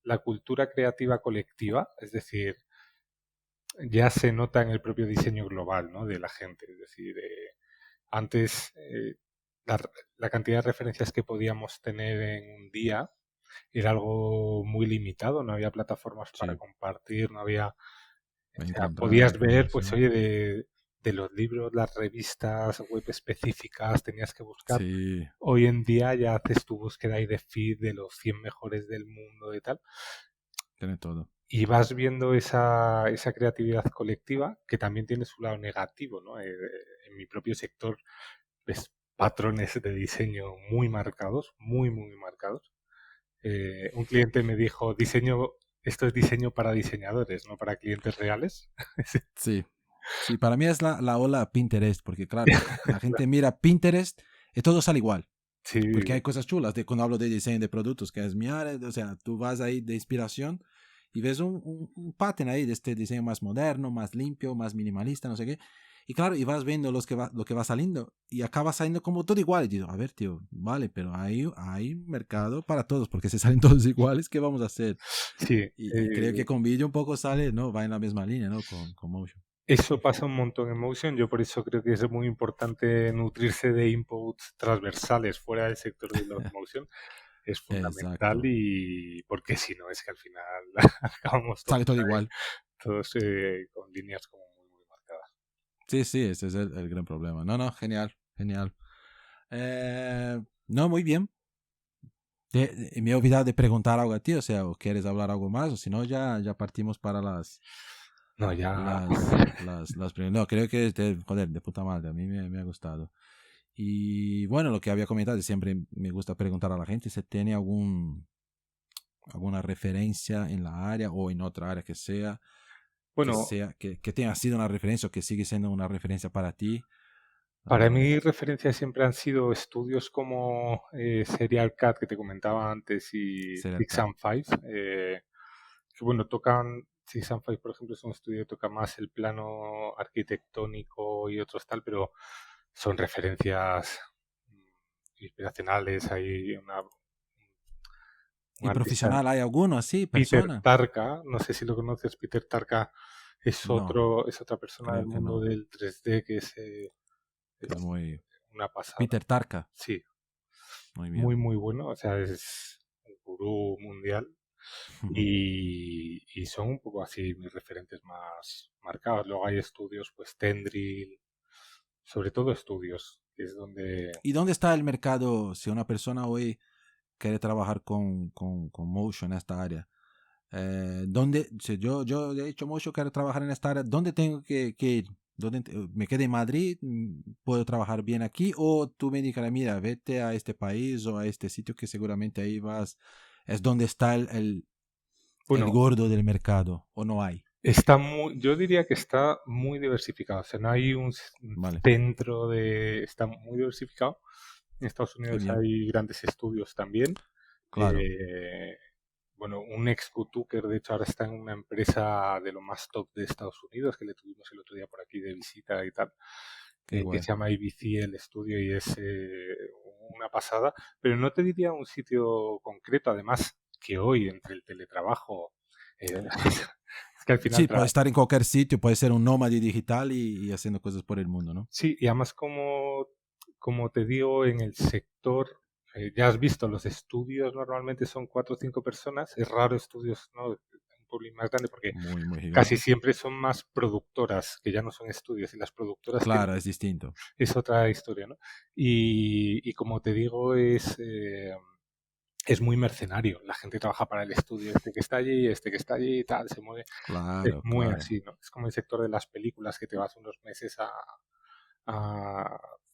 la cultura creativa colectiva, es decir, ya se nota en el propio diseño global, ¿no? De la gente. Es decir, antes la, la cantidad de referencias que podíamos tener en un día era algo muy limitado, no había plataformas para sí, compartir, no había, o sea, encontrar podías ver, pues información. oye, de los libros, las revistas web específicas, tenías que buscar. Sí, Hoy en día ya haces tu búsqueda ahí de feed de los 100 mejores del mundo y tal, tiene todo. y vas viendo esa creatividad colectiva que también tiene su lado negativo, ¿no? En mi propio sector ves patrones de diseño muy marcados, muy, muy marcados. Un cliente me dijo, esto es diseño para diseñadores, no para clientes reales. Sí, sí, para mí es la ola Pinterest, porque claro, la gente mira Pinterest y todo sale igual, Sí, porque hay cosas chulas, cuando hablo de diseño de productos, que es mi área, o sea, tú vas ahí de inspiración y ves un pattern ahí de este diseño más moderno, más limpio, más minimalista, no sé qué, y claro, y vas viendo lo que va saliendo, y acaba saliendo como todo igual, y digo, a ver, tío, vale, pero hay mercado para todos, porque si salen todos iguales, ¿qué vamos a hacer? sí. Y creo que con vídeo un poco sale, ¿no? Va en la misma línea, ¿no? Con Motion. Eso pasa un montón en Motion. Yo por eso creo que es muy importante nutrirse de inputs transversales fuera del sector de los Motion. Es fundamental Exacto. y porque si no es que al final acabamos todos, Sale todo igual. todos con líneas como muy, muy marcadas. Sí, sí, ese es el gran problema. No, genial, genial. No, muy bien. Me he olvidado de preguntar algo a ti, o sea, o quieres hablar algo más, o si no, ya partimos para No, ya. las primeras. No, creo que, joder, de puta madre, a mí me ha gustado. Y bueno, lo que había comentado, siempre me gusta preguntar a la gente si tiene alguna referencia en la área o en otra área Bueno, que tenga sido una referencia o que sigue siendo una referencia para ti. para Ah, mí referencias siempre han sido estudios como Serial Cat que te comentaba antes y Serial Six Cat. and Five, que bueno, tocan, Six and Five por ejemplo es un estudio que toca más el plano arquitectónico y otros tal, pero son referencias inspiracionales, hay un ¿Y artista, profesional hay alguno así, Peter persona? Tarka, no sé si lo conoces, Peter Tarka No, es otra persona del creo que mundo no. del 3D que Es es muy... una pasada. Peter Tarka. Sí, Muy bien. muy, muy bueno. O sea, es un gurú mundial y son un poco así mis referentes más marcados. Luego hay estudios, pues Tendril, sobre todo estudios, que es donde... ¿Y dónde está el mercado si una persona hoy quiere trabajar con Motion en esta área? Si yo he hecho Motion, quiero trabajar en esta área, ¿dónde tengo que ir? ¿Me quedé en Madrid? ¿Puedo trabajar bien aquí? ¿O tú me dijeras, mira, vete a este país o a este sitio que seguramente ahí vas, es donde está el Bueno, gordo del mercado? ¿O no hay? yo diría que está muy diversificado. O sea, no hay un Vale, centro de... Está muy diversificado. En Estados Unidos genial. hay grandes estudios también. Claro, Eh, bueno, un ex Tucker, de hecho, ahora está en una empresa de lo más top de Estados Unidos, que le tuvimos el otro día por aquí de visita y tal, qué que guay. se llama ABC el estudio y es una pasada, pero no te diría un sitio concreto, además que hoy entre el teletrabajo, es que al final, Sí, puede estar en cualquier sitio, puede ser un nómade digital y haciendo cosas por el mundo, ¿no? sí, y además como te digo, en el sector, ya has visto, los estudios normalmente son 4 o 5 personas, es raro estudios, ¿no? Un público más grande porque Muy, muy casi gigante. siempre son más productoras, que ya no son estudios, y las productoras Claro, es distinto. es otra historia, ¿no? Y como te digo, es es muy mercenario. La gente trabaja para el estudio, este que está allí, este que está allí y tal, se mueve. Es Claro, muy claro. así, ¿no? Es como el sector de las películas que te vas unos meses a,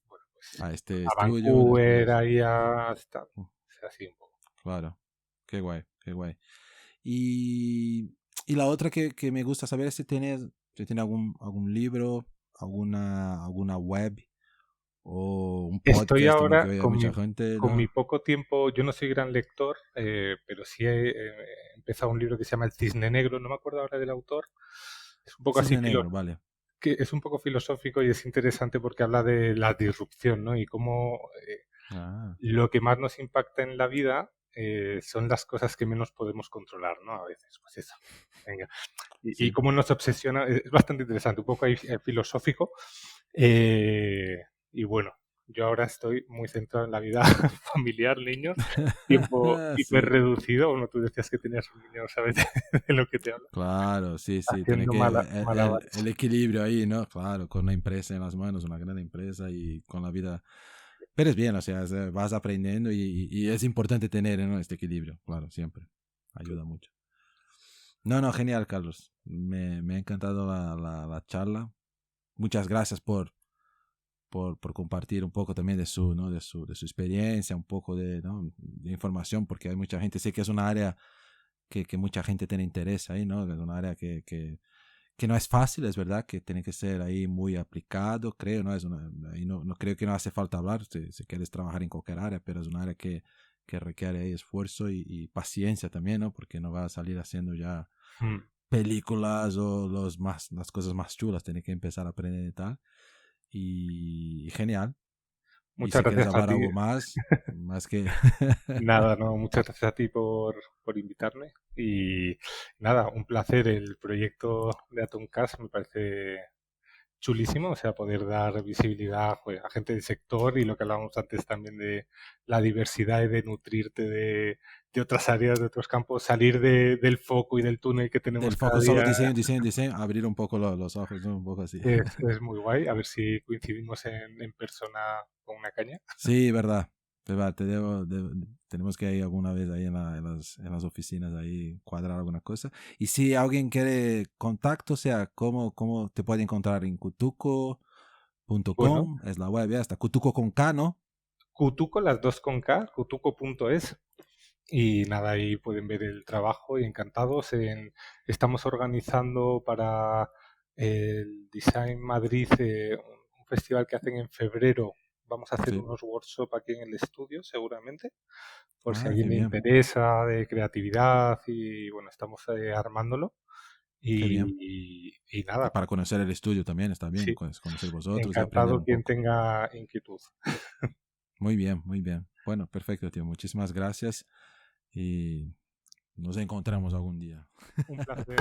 bueno, pues, A este a estudio Vancouver, después. ahí a... Mm, Es así un poco. claro. Qué guay, qué guay. Y la otra que me gusta saber es si tiene algún libro, alguna web o un Estoy podcast también que ahora oye mucha gente, con mi ¿no? poco tiempo, yo no soy gran lector, pero sí he empezado un libro que se llama El Cisne Negro, no me acuerdo ahora del autor. Es un poco así, Cisne Negro, vale. que es un poco filosófico y es interesante porque habla de la disrupción, ¿no? Y cómo Ah, lo que más nos impacta en la vida son las cosas que menos podemos controlar, ¿no? A veces, pues eso. Venga. Y sí. cómo nos obsesiona, es bastante interesante, un poco ahí, filosófico. Y bueno, yo ahora estoy muy centrado en la vida familiar, niños, tiempo hiper Sí, reducido. Bueno, tú decías que tenías un niño, ¿sabes de lo que te hablo? claro, sí, sí, tiene Haciendo que malabares. el equilibrio ahí, ¿no? Claro, con una empresa en las manos, una gran empresa y con la vida. Pero es bien, o sea, vas aprendiendo y es importante tener, ¿no? Este equilibrio, claro, siempre. Ayuda mucho. No, no, genial, Carlos. Me ha encantado la charla. Muchas gracias por compartir un poco también de su, ¿no? De su experiencia, un poco de, ¿no? de información, porque hay mucha gente, sé que es una área que mucha gente tiene interés ahí, ¿no? Es una área que no es fácil, es verdad, que tiene que ser ahí muy aplicado, creo, ¿no? Ahí no creo que no hace falta hablar si quieres trabajar en cualquier área, pero es un área que requiere ahí esfuerzo y paciencia también, ¿no? Porque no va a salir haciendo ya Mm. películas o las cosas más chulas, tiene que empezar a aprender y tal. Y genial. Y Muchas si quieres gracias a hablar ti. algo más que... Nada, no, muchas gracias a ti por invitarme. Y nada, un placer. El proyecto de Atomcast me parece chulísimo, o sea, poder dar visibilidad a gente del sector y lo que hablábamos antes también de la diversidad y de nutrirte de otras áreas, de otros campos, salir del foco y del túnel que tenemos Del cada foco solo día. diseño, diseño, diseño, abrir un poco los ojos, ¿no? Un poco así. Es muy guay. A ver si coincidimos en persona con una caña. Sí, verdad. Verdad, tenemos que ir alguna vez ahí en las oficinas ahí cuadrar alguna cosa. Y si alguien quiere contacto, o sea, ¿cómo te puede encontrar en Bueno, cutuco.com? Es la web, ya está. Cutuco con K, ¿no? Cutuco, las dos con K, cutuco.es. Y nada, ahí pueden ver el trabajo y encantados. Estamos organizando para el Design Madrid un festival que hacen en febrero. Vamos a hacer Sí. unos workshops aquí en el estudio, seguramente, por si a Ah, alguien qué le bien, interesa, de creatividad y bueno, estamos armándolo. qué bien. Y Y nada, para conocer el estudio también está bien, sí, conocer vosotros y aprender encantado un quien poco. tenga inquietud. Muy bien, muy bien. Bueno, perfecto, tío. Muchísimas gracias y nos encontramos algún día. Un placer.